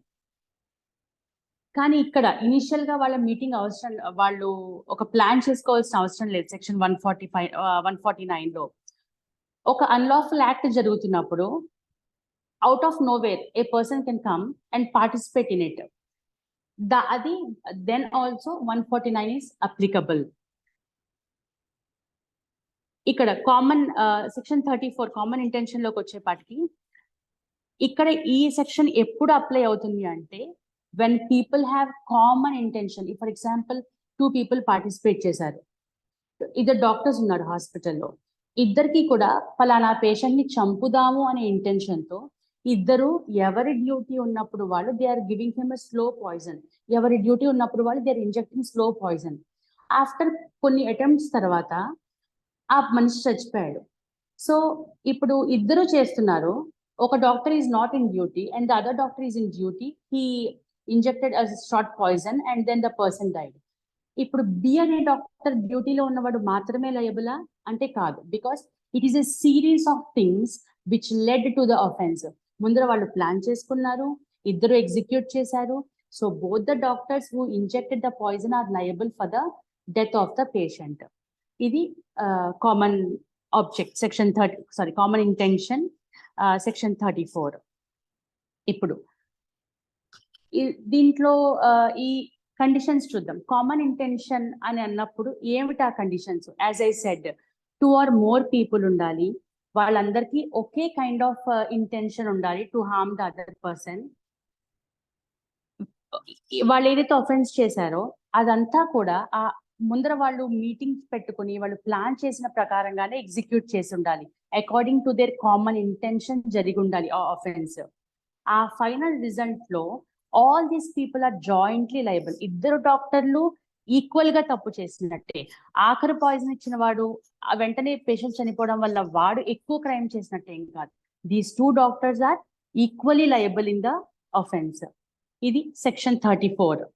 కానీ ఇక్కడ ఇనిషియల్ గా వాళ్ళ మీటింగ్ అవసరం, వాళ్ళు ఒక ప్లాన్ చేసుకోవాల్సిన అవసరం లేదు. సెక్షన్ 149 లో ఒక అన్లాఫుల్ యాక్ట్ జరుగుతున్నప్పుడు out of nowhere a person can come and participate in it. Then also 149 is applicable. ఇక్కడ కామన్ సెక్షన్ 34 కామన్ ఇంటెన్షన్ లోకి వచ్చేపాటికి ఇక్కడ ఈ సెక్షన్ ఎప్పుడు అప్లై అవుతుంది అంటే when people have common intention. For example 2 people participate చేశారు. ఇద్దరు డాక్టర్స్ ఉన్నారు హాస్పిటల్లో. ఇద్దరికి కూడా ఫలానా పేషెంట్ ని చంపుదాము అనే ఇంటెన్షన్ తో ఇద్దరు ఎవరి డ్యూటీ ఉన్నప్పుడు వాళ్ళు they are giving him slow poison. ఎవరి డ్యూటీ ఉన్నప్పుడు వాళ్ళు they are injecting slow poison. After కొన్ని అటెంప్ట్స్ తర్వాత ఆ మనిషి చచ్చిపోయాడు. సో ఇప్పుడు ఇద్దరు చేస్తున్నారు. ఒక doctor is not in duty and the other doctor is in duty. He injected a short poison and then the person died. ఇప్పుడు బి అనే డాక్టర్ డ్యూటీలో ఉన్నవాడు మాత్రమే లయబులా అంటే కాదు. Because it is a series of things which led to the offence. ముందర వాళ్ళు ప్లాన్ చేసుకున్నారు, ఇద్దరు ఎగ్జిక్యూట్ చేశారు. So both the doctors who injected the poison are liable for the death of the patient. ఇది common object section common intention section 34. ఇప్పుడు దీంట్లో ఈ conditions చూద్దాం. కామన్ ఇంటెన్షన్ అని అన్నప్పుడు ఏమిటా conditions? As I said 2 or more people ఉండాలి. వాళ్ళందరికీ ఒకే కైండ్ ఆఫ్ ఇంటెన్షన్ ఉండాలి to harm the other person. వాళ్ళు ఏదైతే ఆఫెన్స్ చేశారో అదంతా కూడా ఆ ముందర వాళ్ళు మీటింగ్స్ పెట్టుకుని వాళ్ళు ప్లాన్ చేసిన ప్రకారంగానే ఎగ్జిక్యూట్ చేసి ఉండాలి. According to their common intention జరిగి ఉండాలి ఆ ఆఫెన్స్. ఆ ఫైనల్ రిజల్ట్ లో all these people are jointly liable. ఇద్దరు డాక్టర్లు ఈక్వల్ గా తప్పు చేసినట్టే. ఆఖరి పాయిజన్ ఇచ్చిన వాడు వెంటనే పేషెంట్ చనిపోవడం వల్ల వాడు ఎక్కువ క్రైమ్ చేసినట్టే ఏం కాదు. These 2 doctors are equally liable in the offence. ఇది సెక్షన్ 34.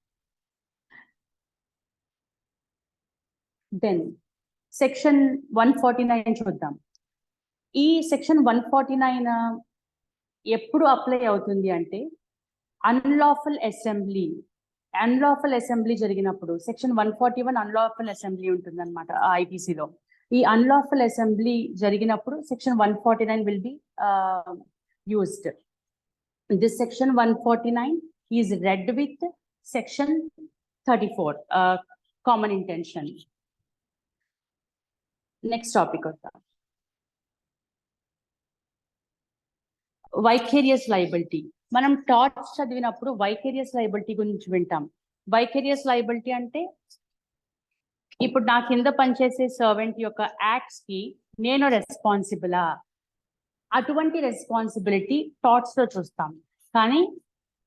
దెన్ సెక్షన్ 149 చూద్దాం. ఈ సెక్షన్ 149 ఎప్పుడు అప్లై అవుతుంది అంటే అన్లాఫుల్ అసెంబ్లీ జరిగినప్పుడు సెక్షన్ 141 అన్లాఫుల్ అసెంబ్లీ ఉంటుంది అనమాట ఐపీసీలో. ఈ అన్లాఫుల్ అసెంబ్లీ జరిగినప్పుడు section 149 will be used. this section 149 is read with section 34, common intention. Next topic of vicarious liability. మనం టాట్స్ చదివినప్పుడు వైకేరియస్ లయబిలిటీ గురించి వింటాం. వైకేరియస్ లయబిలిటీ అంటే ఇప్పుడు నా కింద పనిచేసే సర్వెంట్ యొక్క యాక్ట్స్ కి నేను రెస్పాన్సిబులా, అటువంటి రెస్పాన్సిబిలిటీ టాట్స్ లో చూస్తాం. కానీ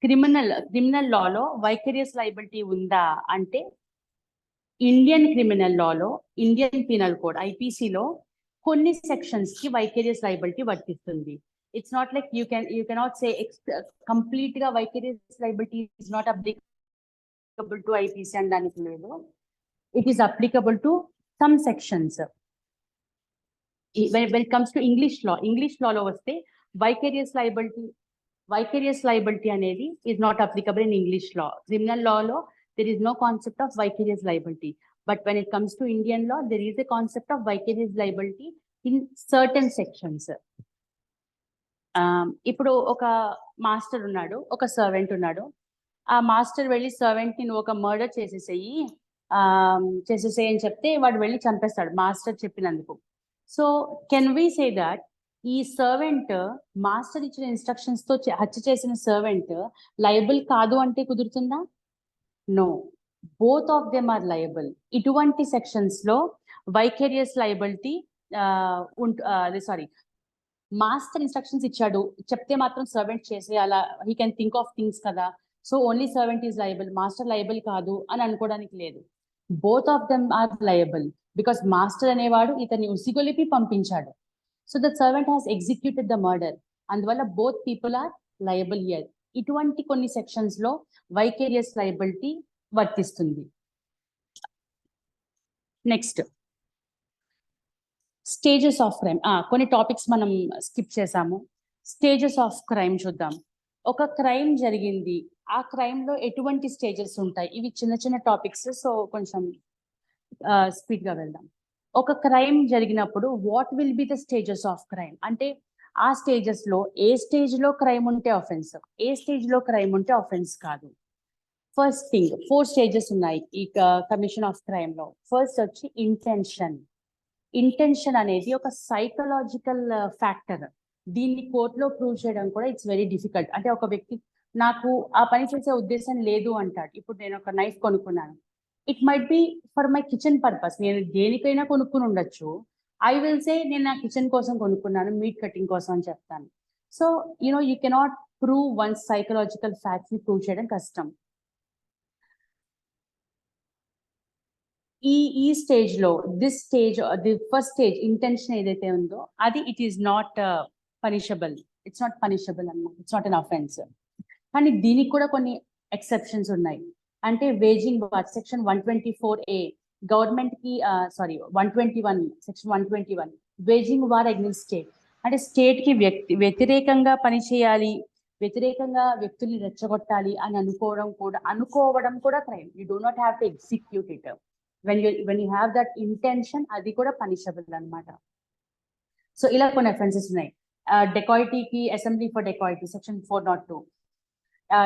క్రిమినల్ లాలో వైకేరియస్ లయబిలిటీ ఉందా అంటే ఇండియన్ క్రిమినల్ లాలో, ఇండియన్ పీనల్ కోడ్ ఐపీసీలో కొన్ని సెక్షన్స్ కి వైకేరియస్ లయబిలిటీ వర్తిస్తుంది. It's not like you cannot say complete ga vicarious liability is not applicable to IPC and daniki ledu. It is applicable to some sections. When it comes to English law lo vaste vicarious liability anedi is not applicable in English law. Criminal law lo there is no concept of vicarious liability, but when it comes to Indian law there is a concept of vicarious liability in certain sections. ఇప్పుడు ఒక master ఉన్నాడు, ఒక servant ఉన్నాడు. ఆ master వెళ్ళి servant ని నువ్వు ఒక మర్డర్ చేసేసేయి అని చెప్తే వాడు వెళ్ళి చంపేస్తాడు మాస్టర్ చెప్పినందుకు. So can we say that ఈ సర్వెంట్ మాస్టర్ ఇచ్చిన ఇన్స్ట్రక్షన్స్ తో హత్య చేసిన సర్వెంట్ లయబుల్ కాదు అంటే కుదురుతుందా? No, both of them are liable. ఇటువంటి సెక్షన్స్ లో వైకేరియస్ లయబిలిటీ మాస్టర్ ఇన్స్ట్రక్షన్స్ ఇచ్చాడు చెప్తే మాత్రం సర్వెంట్ చేసేయాలా, he can think of things కదా, so only servant is liable, master liable కాదు అని అనుకోవడానికి లేదు. Both of them are liable because master అనేవాడు ఇతన్ని ఉసిగొలిపి పంపించాడు. So the servant has executed the murder, అందువల్ల both people are liable here. ఇటువంటి కొన్ని సెక్షన్స్ లో వైకేరియస్ లయబిలిటీ వర్తిస్తుంది. Next stages of crime. కొన్ని టాపిక్స్ మనం స్కిప్ చేసాము. స్టేజెస్ ఆఫ్ క్రైమ్ చూద్దాం. ఒక క్రైమ్ జరిగింది, ఆ క్రైమ్ లో ఎటువంటి స్టేజెస్ ఉంటాయి? ఇవి చిన్న చిన్న టాపిక్స్, సో కొంచెం స్పీడ్ గా వెళ్దాం. ఒక క్రైమ్ జరిగినప్పుడు what will be the stages of crime అంటే ఆ స్టేజెస్ లో ఏ స్టేజ్ లో క్రైమ్ ఉంటే ఆఫెన్స్, ఏ స్టేజ్ లో క్రైమ్ ఉంటే ఆఫెన్స్ కాదు. ఫస్ట్ థింగ్ 4 స్టేజెస్ ఉన్నాయి ఈ కమిషన్ ఆఫ్ క్రైమ్ లో. ఫస్ట్ వచ్చి ఇంటెన్షన్. ఇంటెన్షన్ అనేది ఒక సైకలాజికల్ ఫ్యాక్టర్. దీన్ని కోర్టులో ప్రూవ్ చేయడం కూడా ఇట్స్ వెరీ డిఫికల్ట్. అంటే ఒక వ్యక్తి నాకు ఆ పని చేసే ఉద్దేశం లేదు అంటాడు. ఇప్పుడు నేను ఒక నైఫ్ కొనుక్కున్నాను, it might be for my kitchen purpose, నేను దేనికైనా కొనుక్కుని ఉండొచ్చు. ఐ విల్ సే నేను నా కిచెన్ కోసం కొనుక్కున్నాను, మీట్ కటింగ్ కోసం అని చెప్తాను. So you cannot prove one psychological facts ని ప్రూవ్ చేయడం కష్టం. ఈ స్టేజ్ లో this stage the first stage intention ఏదైతే ఉందో అది it is not punishable. It's not punishable అన్నమాట, ఇట్స్ నాట్ అన్ అఫెన్స్. కానీ దీనికి కూడా కొన్ని ఎక్సెప్షన్స్ ఉన్నాయి. అంటే waging war section 124A government కి 121 section 121 waging war against state అంటే స్టేట్ కి వ్యతిరేకంగా పనిచేయాలి, వ్యతిరేకంగా వ్యక్తుల్ని రెచ్చగొట్టాలి అని అనుకోవడం కూడా crime. You do not have to execute it. when you have that intention అది కూడా పనిషబుల్ అన్నమాట. సో ఇలా కొన్ని అఫెన్సెస్ ఉన్నాయి. డెకాయిటీకి assembly for dacoity section 402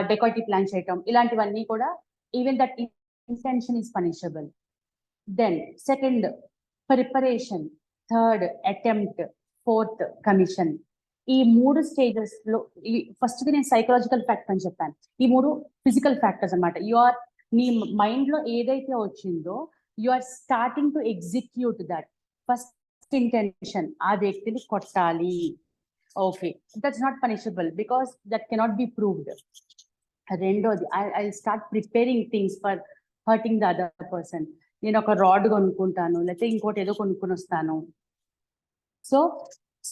dacoity plan చేయటం, ఇలాంటివన్నీ కూడా even that intention is punishable. Then second preparation, third attempt, fourth commission. ఈ 3 స్టేజెస్ లో ఫస్ట్ నేను సైకలాజికల్ ఫ్యాక్టర్ అని చెప్పాను, ఈ 3 ఫిజికల్ ఫ్యాక్టర్స్ అన్నమాట. నీ మైండ్ లో ఏదైతే వచ్చిందో you are starting to execute that. First intention, ఆ వ్యక్తిని కొట్టాలి, okay, that's not punishable because that cannot be proved. రెండోది I'll start preparing things for hurting the other person. నేను ఒక రాడ్ కొనుక్కుంటాను, లేకపోతే ఇంకోటి ఏదో కొనుక్కొని వస్తాను. సో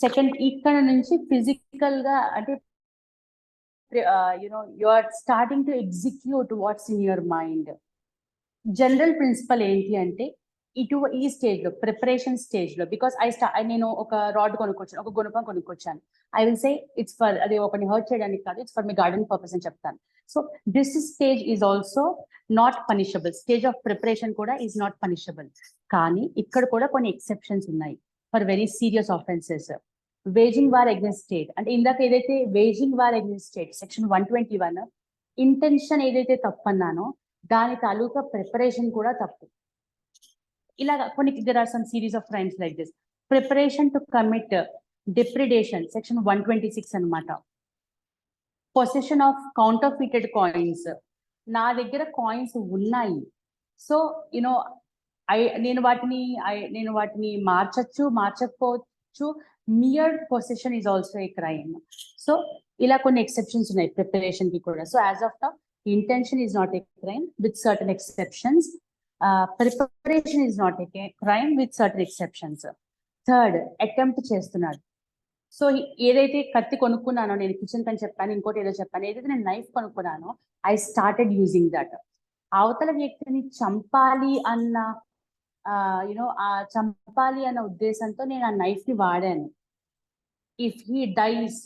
సెకండ్ ఇక్కడ నుంచి ఫిజికల్ గా అంటే you are starting to execute what's in your mind. General principal ఏంటి అంటే ఈ స్టేజ్ లో ప్రిపరేషన్ స్టేజ్ లో బికాస్ నేను ఒక రాడ్ కొనుక్కొచ్చాను, ఒక గుణపం కొనుక్కొచ్చాను, I will say it's for అది ఒకరిని హర్ట్ చేయడానికి కాదు, it's for my garden purpose అని చెప్తాను. So this stage is also not punishable. Stage of preparation కూడా ఈజ్ నాట్ పనిషబుల్. కానీ ఇక్కడ కూడా కొన్ని ఎక్సెప్షన్స్ ఉన్నాయి for very serious offences. Waging war against state, అంటే ఇందాక ఏదైతే waging war against state section 121 intention ఏదైతే తప్పు అన్నానో దాని తాలూకా ప్రిపరేషన్ కూడా తప్పు. ఇలాగా కొన్ని there are some series of crimes like this. Preparation to commit depredation section 126 అన్నమాట. Possession of counterfeited coins. నా దగ్గర కాయిన్స్ ఉన్నాయి, సో యునో నేను వాటిని మార్చకపోవచ్చు. Mere possession is also a crime. So ఇలా కొన్ని ఎక్సెప్షన్స్ ఉన్నాయి ప్రిపరేషన్ కి కూడా. So as of now intention is not a crime with certain exceptions. Preparation is not a crime with certain exceptions. Third, attempt చేస్తున్నాడు. So ఏదైతే కత్తి కొనుక్కున్నానో, నేను kitchen కని చెప్పాను, ఇంకోటి ఏదో చెప్పాను, ఏదైతే నేను నైఫ్ కొనుక్కున్నానో ఐ స్టార్టెడ్ యూజింగ్ దట్. అవతల వ్యక్తిని చంపాలి అన్న చంపాలి అన్న ఉద్దేశంతో నేను ఆ నైఫ్ ని వాడాను. ఇఫ్ హీ డైస్,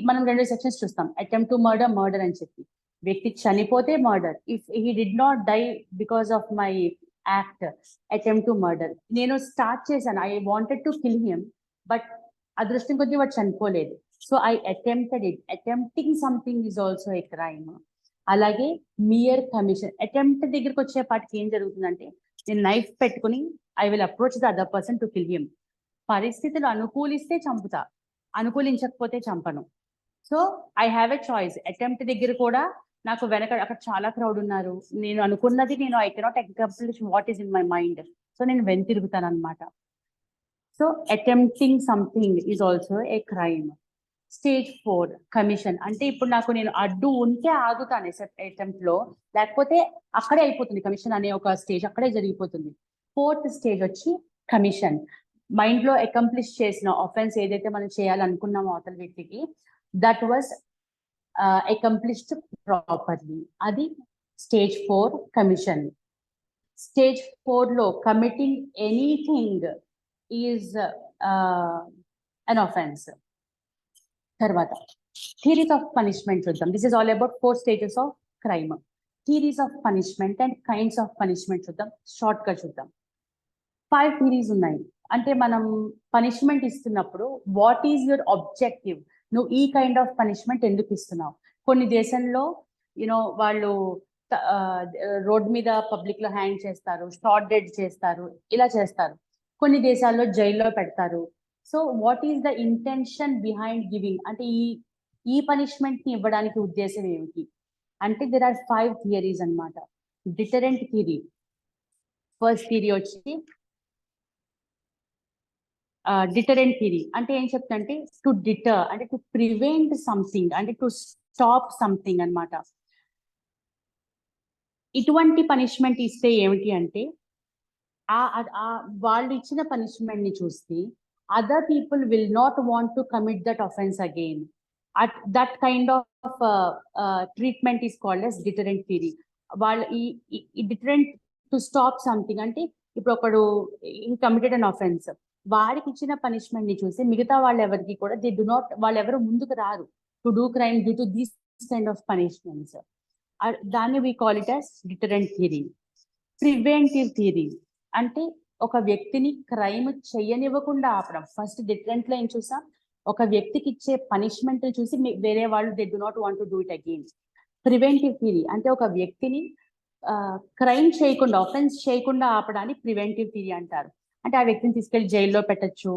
మనం 2 సెక్షన్స్ చూస్తాం, అటెంప్ట్ టు మర్డర్ అని చెప్పి. వ్యక్తి చనిపోతే murder. If he did not die because of my act, attempt to murder. నేను స్టార్ట్ చేశాను, I wanted to kill him, but అదృష్టం కొద్ది వాడు చనిపోలేదు. So I attempted it. Attempting something is also a crime. అలాగే మియర్ కమిషన్. అటెంప్ట్ దగ్గరికి వచ్చేపాటికి ఏం జరుగుతుందంటే, నేను నైఫ్ పెట్టుకుని I will approach the other person to kill him. పరిస్థితులు అనుకూలిస్తే చంపుతా, అనుకూలించకపోతే చంపను. So I have a choice. Attempt దగ్గర కూడా నాకు అక్కడ చాలా క్రౌడ్ ఉన్నారు, నేను అనుకున్నది I cannot accomplish what is in my mind, so నేను వెనుతిరుగుతాను అనమాట. So attempting something is also a crime. Stage 4 commission. అంటే ఇప్పుడు నేను అడ్డు ఉంటే ఆగుతాను అటెంప్ట్ లో, లేకపోతే అక్కడే అయిపోతుంది. కమిషన్ అనే ఒక స్టేజ్ అక్కడే జరిగిపోతుంది. 4th స్టేజ్ వచ్చి కమిషన్. మైండ్ లో అకంప్లిష్ చేసిన ఆఫెన్స్ ఏదైతే మనం చేయాలనుకున్నామో అవతల వ్యక్తికి, దట్ వాజ్ అకంప్లిష్డ్ ప్రాపర్లీ. అది స్టేజ్ 4 కమిషన్. స్టేజ్ 4 లో committing anything is an offence. తర్వాత థియరీస్ ఆఫ్ పనిష్మెంట్ చూద్దాం. This is all about 4 stages of crime. Theories of punishment and kinds of punishment చూద్దాం, షార్ట్ గా చూద్దాం. 5 థియరీస్ ఉన్నాయి. అంటే మనం పనిష్మెంట్ ఇస్తున్నప్పుడు వాట్ ఈజ్ యువర్ ఆబ్జెక్టివ్, నువ్వు ఈ కైండ్ ఆఫ్ పనిష్మెంట్ ఎందుకు ఇస్తున్నావు. కొన్ని దేశంలో వాళ్ళు రోడ్ మీద పబ్లిక్ లో హ్యాంగ్ చేస్తారు, షార్ట్ డెడ్ చేస్తారు, ఇలా చేస్తారు. కొన్ని దేశాల్లో జైల్లో పెడతారు. So what is the intention behind giving, అంటే ఈ పనిష్మెంట్ ని ఇవ్వడానికి ఉద్దేశం ఏమిటి అంటే, దెర్ ఆర్ 5 థియరీస్ అన్నమాట. Deterrent theory. ఫస్ట్ థియరీ వచ్చి డిటరెంట్ థియరీ. అంటే ఏం చెప్తుందంటే, టు డిటర్ అంటే టు ప్రివెంట్ సంథింగ్, అంటే టు స్టాప్ సంథింగ్ అన్నమాట. ఇటువంటి పనిష్మెంట్ ఇస్తే ఏమిటి అంటే, వాళ్ళు ఇచ్చిన పనిష్మెంట్ ని చూస్తే other people will not want to commit that offense again. That kind of treatment is called as deterrent theory. వాళ్ళు ఈ deterrent to stop something అంటే, ఇప్పుడు ఒకడు కమిటెడ్ అన్ ఆఫెన్స్, వాడికి ఇచ్చిన పనిష్మెంట్ ని చూసి మిగతా వాళ్ళెవరికి కూడా వాళ్ళెవరు ముందుకు రారు to do crime due to these kind of punishments. దాన్ని we call it as deterrent theory. Preventive theory అంటే ఒక వ్యక్తిని క్రైమ్ చెయ్యనివ్వకుండా ఆపడం. ఫస్ట్ డిటరెంట్ లో ఏం చూసాం, ఒక వ్యక్తికి ఇచ్చే పనిష్మెంట్ చూసి వేరే వాళ్ళు they do not want to do it again. Preventive theory అంటే ఒక వ్యక్తిని క్రైమ్ చేయకుండా, ఆఫెన్స్ చేయకుండా ఆపడాన్ని ప్రివెంటివ్ థియరీ అంటారు. అంటే ఆ వ్యక్తిని తీసుకెళ్లి జైల్లో పెట్టచ్చు.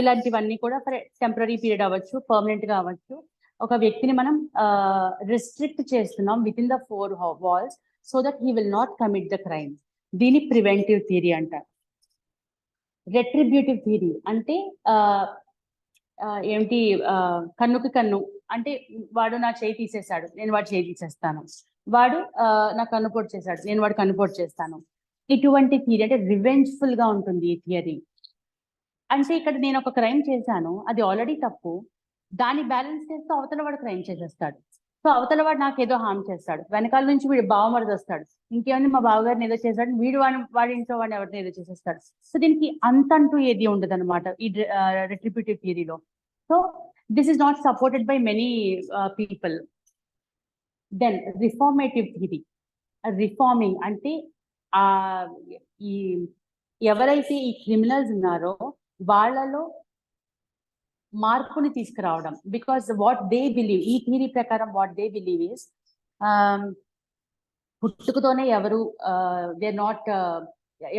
ఇలాంటివన్నీ కూడా ఫర్ టెంపరీ పీరియడ్ అవ్వచ్చు, పర్మనెంట్ గా అవ్వచ్చు. ఒక వ్యక్తిని మనం రిస్ట్రిక్ట్ చేస్తున్నాం with in the 4 walls so that he will not commit the crime. దీని ప్రివెంటివ్ థియరీ అంటారు. రెట్రిబ్యూటివ్ థియరీ అంటే ఏమిటి, కన్నుకి కన్ను. అంటే వాడు నా చేయి తీసేశాడు, నేను వాడు చేయి తీసేస్తాను. వాడు నా కన్నుపోటు చేశాడు, నేను వాడు కన్నుపోటు చేస్తాను. ఇటువంటి థియరీ అంటే రివెంజ్ఫుల్ గా ఉంటుంది ఈ థియరీ. అంటే ఇక్కడ నేను ఒక క్రైమ్ చేశాను, అది ఆల్రెడీ తప్పు, దాన్ని బ్యాలెన్స్ చేస్తూ అవతల వాడు క్రైమ్ చేసేస్తాడు. సో అవతల వాడు నాకు ఏదో హామ్ చేస్తాడు, వెనకాల నుంచి వీడు బావమరిది వస్తాడు, ఇంకేమైనా మా బావగారిని ఏదో చేస్తాడు, వీడు వాడి ఇంట్లో వాడిని ఎవరిని ఏదో చేసేస్తాడు. సో దీనికి అంతంటూ ఏది ఉండదు అనమాట ఈ రెట్రిబ్యూటివ్ థియరీలో. So this is not supported by many people. Then reformative theory. Reforming అంటే ఈ ఎవరైతే ఈ క్రిమినల్స్ ఉన్నారో వాళ్ళలో మార్పుని తీసుకురావడం. బికాస్ వాట్ దే బిలీవ్, ఈ థియరీ ప్రకారం వాట్ దే బిలీవ్ ఈస్ పుట్టుకతోనే ఎవరు దే నాట్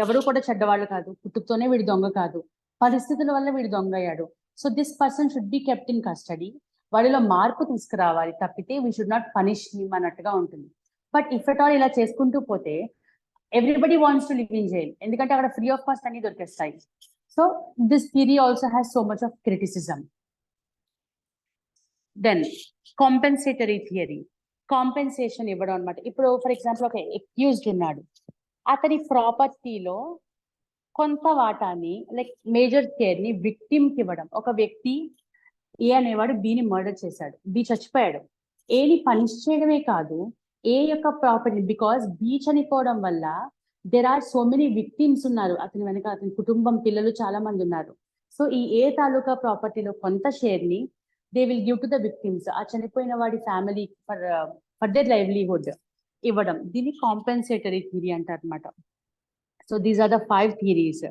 ఎవరు కూడా చెడ్డవాళ్ళు కాదు, పుట్టుకతోనే వీడు దొంగ కాదు, పరిస్థితుల వల్ల వీడు దొంగ అయ్యాడు. So this person should be kept in custody. వాడిలో మార్పు తీసుకురావాలి తప్పితే we should not punish him అన్నట్టుగా ఉంటుంది. బట్ ఇఫ్ ఎట్ ఆల్ ఇలా చేసుకుంటూ పోతే everybody wants to live in jail, ఎందుకంటే అక్కడ ఫ్రీ ఆఫ్ కాస్ట్ అన్ని దొరికేస్తాయి. So this theory also has so much of criticism. Then compensatory theory, compensation ఇవ్వడం అనమాట. ఇప్పుడు ఫర్ ఎగ్జాంపుల్ ఒక అక్యూజ్డ్ ఉన్నాడు, అతని ప్రాపర్టీలో కొంత వాటాని లైక్ మేజర్ కేర్ ని విక్టిమ్ కి ఇవ్వడం. ఒక వ్యక్తి ఏ అనేవాడు బిని మర్డర్ చేశాడు, బి చచ్చిపోయాడు. ఏని పనిష్ చేయడమే కాదు, ఏ యొక్క ప్రాపర్టీ, బికాస్ బి చనిపోవడం వల్ల there are so many victims ఉన్నారు అతని వెనక, అతని కుటుంబం, పిల్లలు చాలా మంది ఉన్నారు. సో ఈ ఏ తాలూకా ప్రాపర్టీలో కొంత షేర్ ని they will give to the victims, ఆ చనిపోయిన వాడి ఫ్యామిలీ ఫర్ దర్ లైవ్లీహుడ్ ఇవ్వడం. దీన్ని కాంపెన్సేటరీ థియరీ అంటారు అనమాట. So these are the 5 theories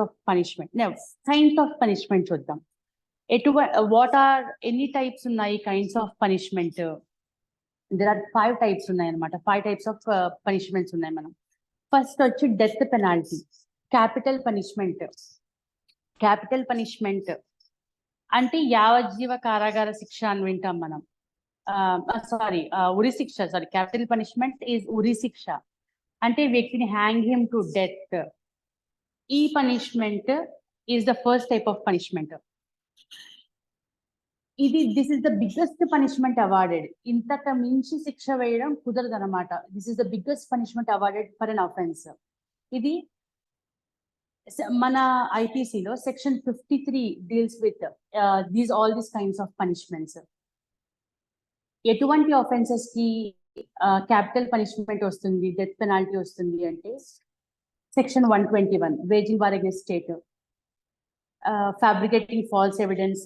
of punishment. Kinds of punishment చూద్దాం. వాట్ ఆర్ ఎన్ని టైప్స్ ఉన్నాయి kinds of punishment? There are 5 types ఉన్నాయి అనమాట. 5 టైప్స్ ఆఫ్ పనిష్మెంట్స్ ఉన్నాయి మనం. ఫస్ట్ వచ్చి death penalty, capital punishment. Capital punishment అంటే యావజ్జీవ కారాగార శిక్ష అని వింటాం మనం. ఉరి శిక్ష. క్యాపిటల్ పనిష్మెంట్ ఈజ్ ఉరి శిక్ష, అంటే వ్యక్తిని హ్యాంగ్ హిమ్ టు డెత్. ఈ punishment is the first type of punishment. This is the biggest punishment awarded. ఇంతకు మించి శిక్ష వేయడం కుదరదు అనమాట. This is the biggest punishment awarded for an offence. ఇది మన ఐపీసీలో section 53 deals with all these kinds of punishments. ఎటువంటి ఆఫెన్సెస్ కి క్యాపిటల్ పనిష్మెంట్ వస్తుంది, డెత్ పెనాల్టీ వస్తుంది అంటే section 121 waging war against state, fabricating false evidence,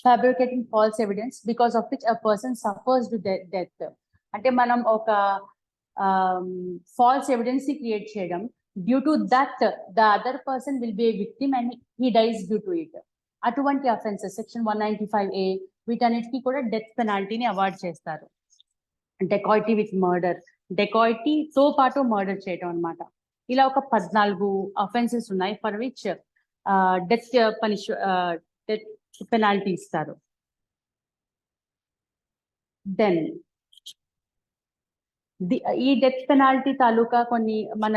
fabricating false evidence because of which a person suffers to death. అంటే మనం ఒక falls evidence ని create చేయడం, due to that the other person will be A victim and he dice due to it. అటువంటి offences section 195A వీటన్నిటికీ కూడా death పెనాల్టీని award చేస్తారు. Dacoity with murder, డెకాయిటీతో పాటు మర్డర్ చేయడం అనమాట. ఇలా ఒక 14 అఫెన్సెస్ ఉన్నాయి ఫర్ విచ్ డెత్ పెనాల్టీ ఇస్తారు. దెన్ ఈ డెత్ పెనాల్టీ తాలూకా కొన్ని మన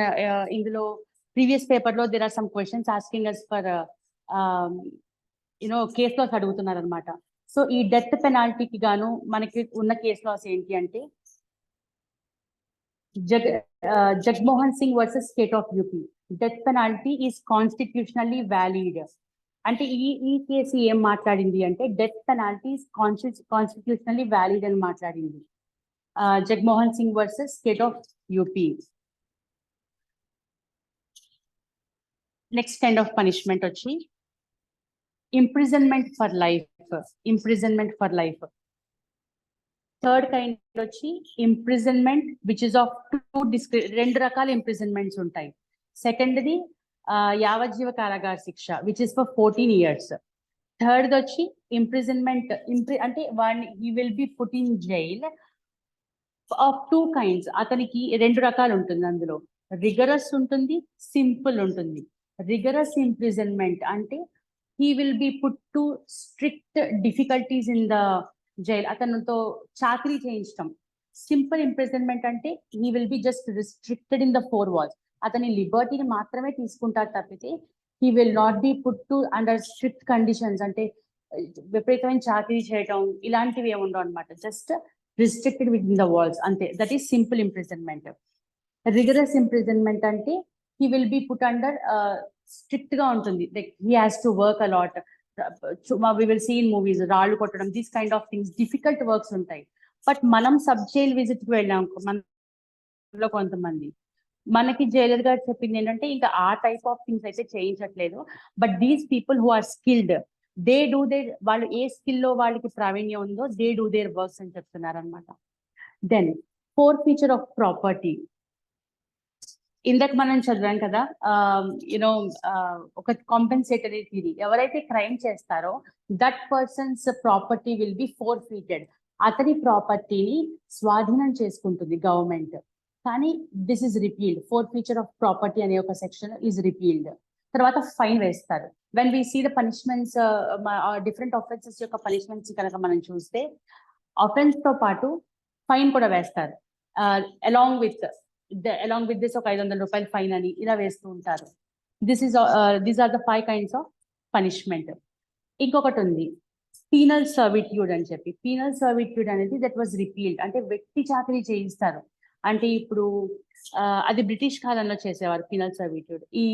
ఇందులో ప్రీవియస్ పేపర్ లో there are some questions asking us for case laws అడుగుతున్నారు అనమాట. సో ఈ డెత్ పెనాల్టీకి గాను మనకి ఉన్న కేస్ లాస్ ఏంటి అంటే Jaganmohan Singh versus state of UP. Death penalty is constitutionally valid. అంటే ఈ కేసు ఏం మాట్లాడింది అంటే death penalty is constitutionally valid అని మాట్లాడింది. Jaganmohan Singh versus state of UP. Next kind of punishment వచ్చి imprisonment for life. Imprisonment for life. Third kind వచ్చి imprisonment which is of రెండు రకాల ఇంప్రిజన్మెంట్స్ ఉంటాయి. సెకండ్ది యావజ్జీవ కారాగార శిక్ష which is for 14 years. Third వచ్చి ఇంప్రిజన్మెంట్ అంటే వాడిని he will be put in jail of 2 kinds. అతనికి 2 రకాలు ఉంటుంది అందులో, రిగరస్ ఉంటుంది, సింపుల్ ఉంటుంది. రిగరస్ ఇంప్రిజన్మెంట్ అంటే he will be put to strict difficulties in the jail, అతనితో చాకరీ చేయించడం. సింపుల్ ఇంప్రిజన్మెంట్ అంటే he will be just restricted in the 4 walls. అతని లిబర్టీని మాత్రమే తీసుకుంటారు తప్పితే he will not be put to under strict conditions, అంటే విపరీతమైన చాకరీ చేయడం ఇలాంటివి ఏమి ఉండవు అనమాట. Just restricted within the walls అంతే. That is simple imprisonment. Rigorous imprisonment అంటే he will be put under strict గా ఉంటుంది, like he has to work a lot. We will see in movies రాళ్ళు కొట్టడం, these kind of things, difficult works ఉంటాయి. But మనం sub jail visit కి వెళ్ళాం మనలో కొంతమంది, మనకి జైలర్ గారు చెప్పింది ఏంటంటే ఇంకా ఆ టైప్ ఆఫ్ థింగ్స్ అయితే చేయించట్లేదు. But these people who are skilled, they do there, వాళ్ళు ఏ స్కిల్లో వాళ్ళకి ప్రావీణ్యం ఉందో దే డూ దేర్ వర్క్స్ అని చెప్తున్నారు అనమాట. Then forfeiture of property. ఇందాక మనం చదివాం కదా, యునో ఒక కాంపెన్సేటరీ థియరీ. ఎవరైతే క్రైమ్ చేస్తారో that person's property will be forfeited. అతని ప్రాపర్టీని స్వాధీనం చేసుకుంటుంది గవర్నమెంట్. కానీ this is repealed. Forfeiture of property అనే ఒక సెక్షన్ ఈజ్ రిపీల్డ్. తర్వాత ఫైన్ వేస్తారు. When we see the punishments, different offences యొక్క పనిష్మెంట్స్ కనుక మనం చూస్తే ఆఫెన్స్ తో పాటు ఫైన్ కూడా వేస్తారు. అలాంగ్ విత్ దిస్ ఒక 500 రూపాయలు ఫైన్ అని ఇలా వేస్తూ ఉంటారు. These are the 5 kinds of punishment. ఇంకొకటి ఉంది పీనల్ సర్విట్యూడ్ అని చెప్పి. పీనల్ సర్విట్యూడ్ అనేది దట్ వాజ్ రిపీల్డ్. అంటే వ్యక్తి చాకరీ చేయిస్తారు. అంటే ఇప్పుడు అది బ్రిటిష్ కాలంలో చేసేవారు పీనల్ సర్విట్యూడ్. ఈ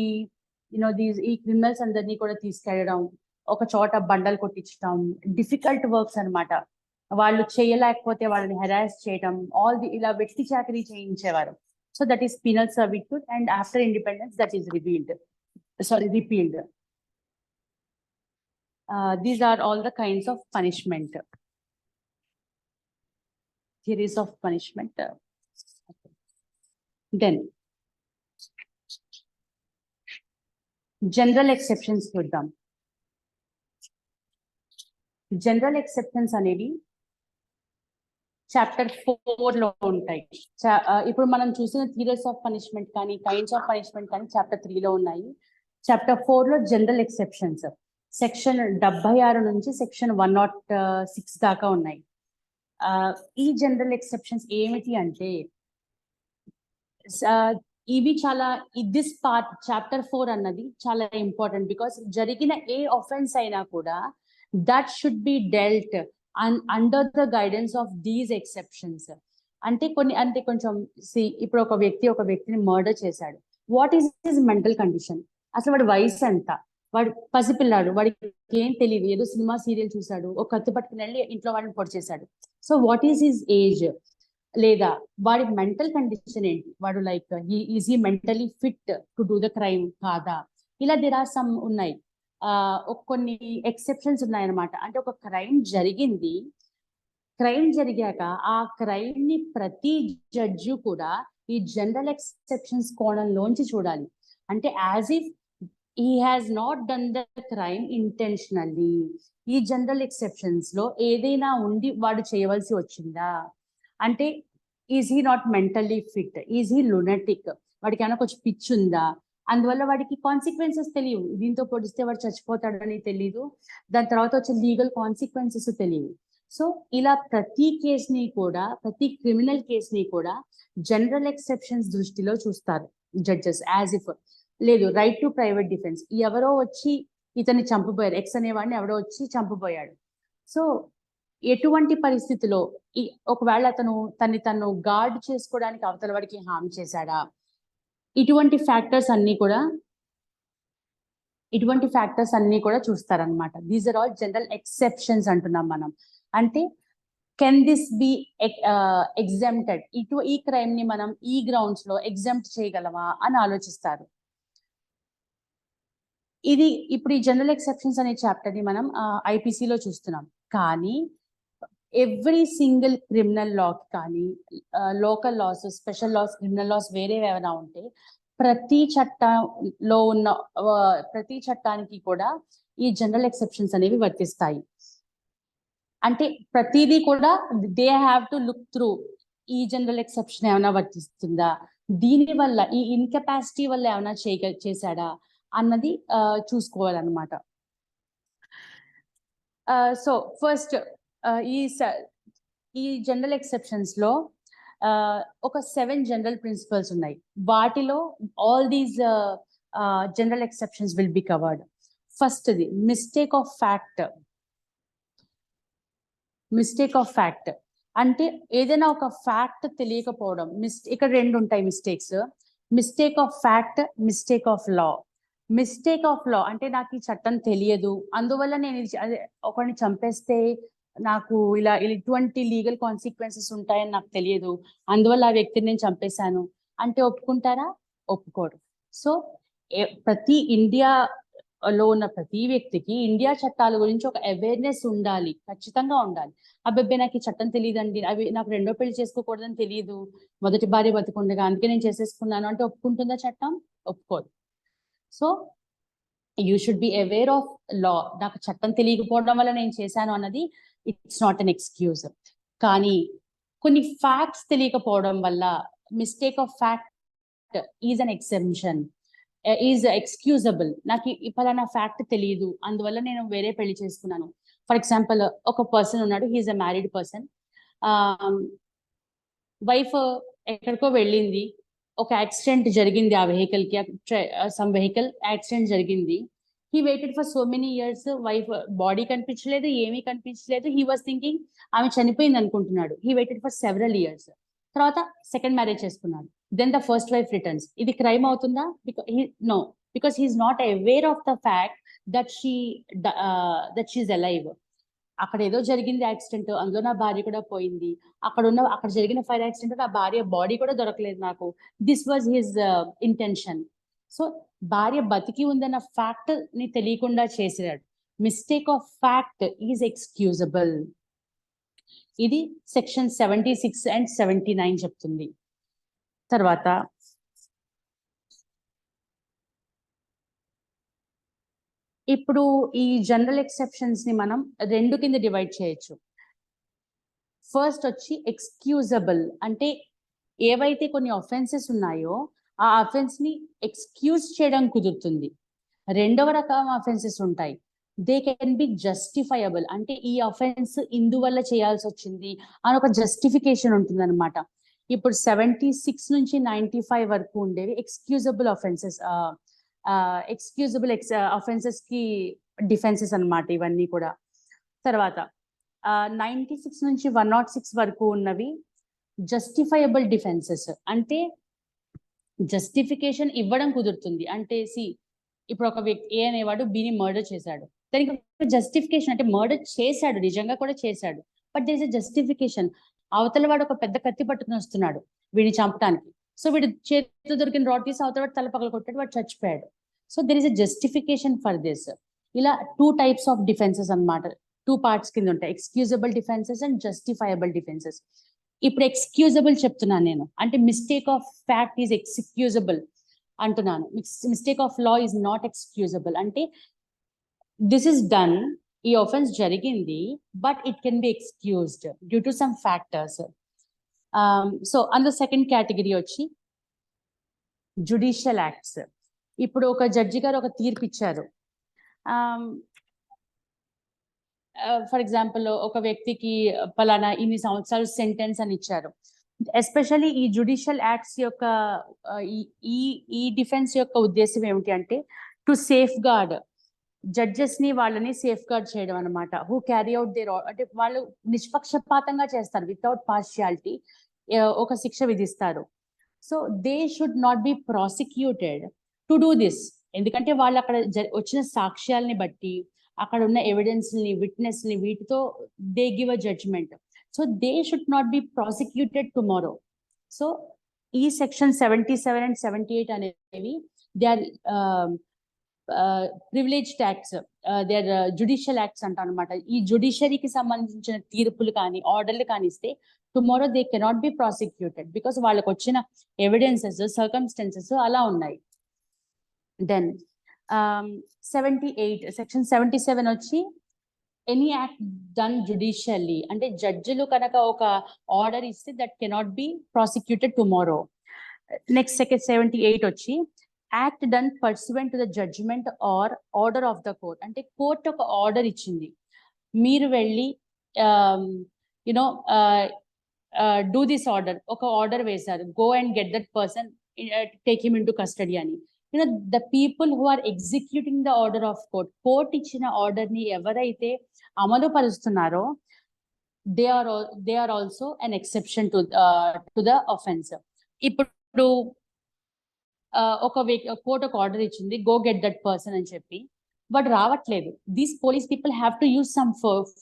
క్రిమినల్స్ అందరినీ కూడా తీసుకెళ్ళడం, ఒక చోట బండలు కొట్టించడం, డిఫికల్ట్ వర్క్స్ అన్నమాట. వాళ్ళు చేయలేకపోతే వాళ్ళని హెరాస్ చేయడం, ఇలా వ్యక్తి చాకరీ చేయించేవారు. So that is penal servitude. And after independence that is repealed. These are all the kinds of punishment, theories of punishment. Then general exceptions చూద్దాం. జనరల్ ఎక్సెప్షన్స్ అనేవి చాప్టర్ 4 లో ఉంటాయి. ఇప్పుడు మనం చూసిన థియరీస్ ఆఫ్ పనిష్మెంట్ కానీ కైండ్స్ ఆఫ్ పనిష్మెంట్ కానీ chapter 3 లో ఉన్నాయి. చాప్టర్ 4 లో జనరల్ ఎక్సెప్షన్స్ సెక్షన్ 76 నుంచి సెక్షన్ 106 దాకా ఉన్నాయి. ఈ జనరల్ ఎక్సెప్షన్స్ ఏమిటి అంటే ఇవి చాలా, దిస్ పార్ట్ చాప్టర్ 4 అన్నది చాలా ఇంపార్టెంట్. బికాస్ జరిగిన ఏ ఆఫెన్స్ అయినా కూడా that should be dwelt under the guidance of these exceptions. అంటే కొంచెం ఇప్పుడు ఒక వ్యక్తిని మర్డర్ చేశాడు. What is his mental condition? అసలు వాడి వయసు ఎంత? వాడు పసిపిల్లాడు, వాడికి ఏం తెలియదు, ఏదో సినిమా సీరియల్ చూశాడు, ఒక కత్తి పట్టుకుని వెళ్ళి ఇంట్లో వాడిని పొడి చేశాడు. So what is his age? లేదా వాడి మెంటల్ కండిషన్ ఏంటి? వాడు like is he mentally fit to do the crime కాదా? ఇలా దేర్ ఆర్ సమ్ ఉన్నాయి. కొన్ని ఎక్సెప్షన్స్ ఉన్నాయన్నమాట. అంటే ఒక క్రైమ్ జరిగాక ఆ క్రైమ్ ని ప్రతి జడ్జి కూడా ఈ జనరల్ ఎక్సెప్షన్స్ కోణంలోంచి చూడాలి. అంటే as if he has not done the crime intentionally. ఈ జనరల్ ఎక్సెప్షన్స్ లో ఏదైనా ఉండి వాడు చేయవలసి వచ్చిందా? అంటే is he not mentally fit? Is he lunatic? వాడికి ఏమైనా కొంచెం పిచ్చి ఉందా? అందువల్ల వాడికి కాన్సిక్వెన్సెస్ తెలియవు. దీంతో పొడిస్తే వాడు చచ్చిపోతాడని తెలియదు, దాని తర్వాత వచ్చే లీగల్ కాన్సిక్వెన్సెస్ తెలియవు. సో ఇలా ప్రతి క్రిమినల్ కేసుని కూడా జనరల్ ఎక్సెప్షన్స్ దృష్టిలో చూస్తారు జడ్జెస్. యాజ్ ఇఫ్ లేదు, రైట్ టు ప్రైవేట్ డిఫెన్స్, ఎవరో వచ్చి ఇతన్ని చంపబోయారు, ఎక్స్ అనేవాడిని ఎవరో వచ్చి చంపబోయాడు. సో ఎటువంటి పరిస్థితిలో ఒకవేళ అతను తను గార్డ్ చేసుకోవడానికి అవతల వాడికి హామ్ చేశాడా? ఇటువంటి ఫ్యాక్టర్స్ అన్ని కూడా చూస్తారనమాట. These are all general exceptions అంటున్నాం మనం. అంటే కెన్ దిస్ బి ఎగ్జెంప్టెడ్? ఈ క్రైమ్ ని మనం ఈ గ్రౌండ్స్ లో ఎగ్జెంప్ట్ చేయగలమా అని ఆలోచిస్తారు. ఇప్పుడు ఈ జనరల్ ఎక్సెప్షన్స్ అనే చాప్టర్ ని మనం ఐపీసీలో చూస్తున్నాం. కానీ ఎవ్రీ సింగిల్ క్రిమినల్ లా కానీ local laws, special laws, criminal laws వేరే ఏమైనా ఉంటే ప్రతి చట్టానికి కూడా ఈ జనరల్ ఎక్సెప్షన్స్ అనేవి వర్తిస్తాయి. అంటే ప్రతిదీ కూడా they have to look through, ఈ జనరల్ ఎక్సెప్షన్ ఏమైనా వర్తిస్తుందా, దీని వల్ల ఈ ఇన్కెపాసిటీ వల్ల ఏమైనా చేశాడా అన్నది చూసుకోవాలన్నమాట. సో ఫస్ట్ ఈ జనరల్ ఎక్సెప్షన్స్ లో ఒక 7 జనరల్ ప్రిన్సిపల్స్ ఉన్నాయి. వాటిలో all these general exceptions will be covered. First the mistake of fact. అంటే ఏదైనా ఒక ఫ్యాక్ట్ తెలియకపోవడం. ఇక్కడ 2 ఉంటాయి mistakes: mistake of fact, mistake of law. Mistake of లా అంటే నాకు ఈ చట్టం తెలియదు, అందువల్ల నేను ఒకరిని చంపేస్తే నాకు ఇటువంటి లీగల్ కాన్సిక్వెన్సెస్ ఉంటాయని నాకు తెలియదు, అందువల్ల ఆ వ్యక్తిని నేను చంపేశాను అంటే ఒప్పుకుంటారా? ఒప్పుకోరు. సో ప్రతి ఇండియా లో ఉన్న ప్రతి వ్యక్తికి ఇండియా చట్టాల గురించి ఒక అవేర్నెస్ ఉండాలి, ఖచ్చితంగా ఉండాలి. అబ్బాయి నాకు ఈ చట్టం తెలియదండి, అవి నాకు రెండో పెళ్లి చేసుకోకూడదని తెలియదు, మొదటి భార్య బతికుండగా అందుకే నేను చేసేసుకున్నాను అంటే ఒప్పుకుంటుందా చట్టం? ఒప్పుకోదు. So you should be aware of law. నాకు చట్టం తెలియకపోవడం వల్ల నేను చేశాను అన్నది ఇట్స్ నాట్ అన్ ఎక్స్క్యూజ్. కానీ కొన్ని ఫ్యాక్ట్స్ తెలియకపోవడం వల్ల mistake of fact is an exception, is excusable. నాకు ఈ ఫలానా ఫ్యాక్ట్ తెలియదు అందువల్ల నేను వేరే పెళ్లి చేసుకున్నాను. ఫర్ ఎగ్జాంపుల్, ఒక పర్సన్ ఉన్నాడు, he is a married person. Wife ఎక్కడికో వెళ్ళింది, ఒక యాక్సిడెంట్ జరిగింది, ఆ వెహికల్ కి సమ్ వెహికల్ యాక్సిడెంట్ జరిగింది. He waited for so many years, wife body కనిపించలేదు, ఏమీ కనిపించలేదు. హీ వాస్ థింకింగ్ ఆమె చనిపోయింది అనుకుంటున్నాడు. He waited for several years. తర్వాత సెకండ్ మ్యారేజ్ చేసుకున్నాడు. Then the first wife returns. ఇది క్రైమ్ అవుతుందా? No, because he is not aware of the fact that she is alive. అక్కడ ఏదో జరిగింది యాక్సిడెంట్, అందులో నా భార్య కూడా పోయింది. అక్కడ జరిగిన ఫైర్ యాక్సిడెంట్ నా భార్య బాడీ కూడా దొరకలేదు నాకు. This was his intention. So భార్య బతికి ఉందన్న ఫ్యాక్ట్ ని తెలియకుండా చేసినాడు. Mistake of fact is excusable. ఇది సెక్షన్ 76 and 79 చెప్తుంది. తర్వాత ఇప్పుడు ఈ జనరల్ ఎక్సెప్షన్స్ ని మనం రెండు కింద డివైడ్ చేయొచ్చు. ఫస్ట్ వచ్చి ఎక్స్క్యూజబుల్, అంటే ఏవైతే కొన్ని ఆఫెన్సెస్ ఉన్నాయో ఆ అఫెన్స్ ని ఎక్స్క్యూజ్ చేయడం కుదురుతుంది. రెండవ రకం ఆఫెన్సెస్ ఉంటాయి, దే కెన్ బి జస్టిఫైయబుల్, అంటే ఈ అఫెన్స్ ఇందువల్ల చేయాల్సి వచ్చింది అని ఒక జస్టిఫికేషన్ ఉంటుంది అనమాట. ఇప్పుడు 76 నుంచి 95 వరకు ఉండేవి ఎక్స్క్యూజబుల్ ఆఫెన్సెస్, ఎక్స్క్యూజబుల్ అఫెన్సెస్ కి డిఫెన్సెస్ అన్నమాట ఇవన్నీ కూడా. తర్వాత 96 నుంచి 106 వరకు ఉన్నవి జస్టిఫైయబుల్ డిఫెన్సెస్, అంటే జస్టిఫికేషన్ ఇవ్వడం కుదురుతుంది. అంటే ఇప్పుడు ఒక వ్యక్తి ఏ అనేవాడు బిని మర్డర్ చేశాడు, దానికి జస్టిఫికేషన్, అంటే మర్డర్ చేశాడు, నిజంగా కూడా చేశాడు, but there is a justification. అవతల వాడు ఒక పెద్ద కత్తి పట్టుకుని వస్తున్నాడు వీడిని చంపడానికి, సో వీడు చేతితో దొరికిన రాడ్ తీసి అవతల వాడు తల పగల కొట్టాడు, వాడు చచ్చిపోయాడు. So there is a justification for this. ఇలా 2 types ఆఫ్ డిఫెన్సెస్ అన్నమాట, 2 parts కింద ఉంటాయి, excusable defences and justifiable defences. ఇప్పుడు ఎక్స్క్యూజబుల్ చెప్తున్నాను నేను, అంటే mistake of fact is excusable అంటున్నాను. Mistake of law is not excusable. అంటే దిస్ ఇస్ డన్, ఈ ఆఫెన్స్ జరిగింది, but it can be excused due to some factors. So అందులో second category వచ్చి జుడిషియల్ యాక్ట్స్. ఇప్పుడు ఒక జడ్జి గారు ఒక తీర్పు ఇచ్చారు, ఫర్ ఎగ్జాంపుల్ ఒక వ్యక్తికి పలానా ఇన్ని సంవత్సరాలు సెంటెన్స్ అని ఇచ్చారు. ఎస్పెషల్లీ ఈ జుడిషియల్ యాక్ట్స్ యొక్క ఈ డిఫెన్స్ యొక్క ఉద్దేశం ఏమిటి అంటే టు సేఫ్ గార్డ్ జడ్జెస్ ని, వాళ్ళని సేఫ్ గార్డ్ చేయడం అనమాట. హూ క్యారీ అవుట్ దేర్, అంటే వాళ్ళు నిష్పక్షపాతంగా చేస్తారు, వితౌట్ పార్షియాలిటీ ఒక శిక్ష విధిస్తారు. So they should not be prosecuted to do this, ఎందుకంటే వాళ్ళు అక్కడ వచ్చిన సాక్ష్యాలని బట్టి, అక్కడ ఉన్న ఎవిడెన్స్ ని, విట్నెస్ ని, వీటితో they give a judgment. So they should not be prosecuted tomorrow. So ఈ సెక్షన్ 77 and 78 అనేవి they are privileged acts, they are judicial acts అంట అనమాట. ఈ జుడిషియరీకి సంబంధించిన తీర్పులు కానీ ఆర్డర్లు కానీ ఇస్తే tomorrow they cannot be prosecuted, because వాళ్ళకి వచ్చిన ఎవిడెన్సెస్, సర్కమ్స్టెన్సెస్ అలా ఉన్నాయి. దెన్ 78 సెక్షన్ 77 వచ్చి ఎనీ యాక్ట్ డన్ జుడిషియల్లీ, అంటే జడ్జిలు కనుక ఒక ఆర్డర్ ఇస్తే that cannot be prosecuted tomorrow. Next section 78 వచ్చి act done pursuant to the judgement or order of the court, అంటే కోర్ట్ ఒక ఆర్డర్ ఇచ్చింది, మీరు వెళ్ళి యునో డూ దిస్ ఆర్డర్, ఒక ఆర్డర్ వేశారు, go and get that person, take him in to custody అని. The people who are executing the order of court, court ఇచ్చిన order ని ఎవరైతే అమలు పరుస్తున్నారో they are also an exception to the offence. ఇప్పుడు ఒక కోర్ట్ ఒక ఆర్డర్ ఇచ్చింది, గో గెట్ దట్ పర్సన్ అని చెప్పి, వాడు రావట్లేదు. These police people have to use some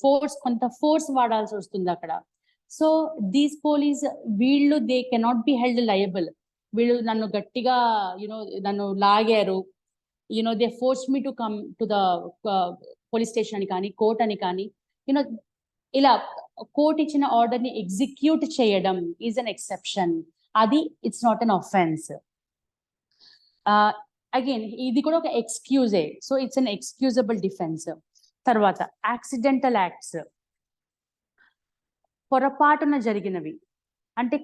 force, కొంత ఫోర్స్ వాడాల్సి వస్తుంది అక్కడ. సో దీస్ పోలీస్, వీళ్ళు they cannot be held liable. వీళ్ళు నన్ను గట్టిగా నన్ను లాగారు, they forced me to come to the police station అని కానీ కోర్ట్ అని కానీ ఇలా కోర్ట్ ఇచ్చిన ఆర్డర్ ని ఎగ్జిక్యూట్ చేయడం ఈజ్ అన్ ఎక్సెప్షన్. అది it's not an offence. Again ఇది కూడా ఒక ఎక్స్క్యూజే, so it's an excusable defence. తర్వాత యాక్సిడెంటల్ యాక్ట్స్, పొరపాటున జరిగినవి, అంటే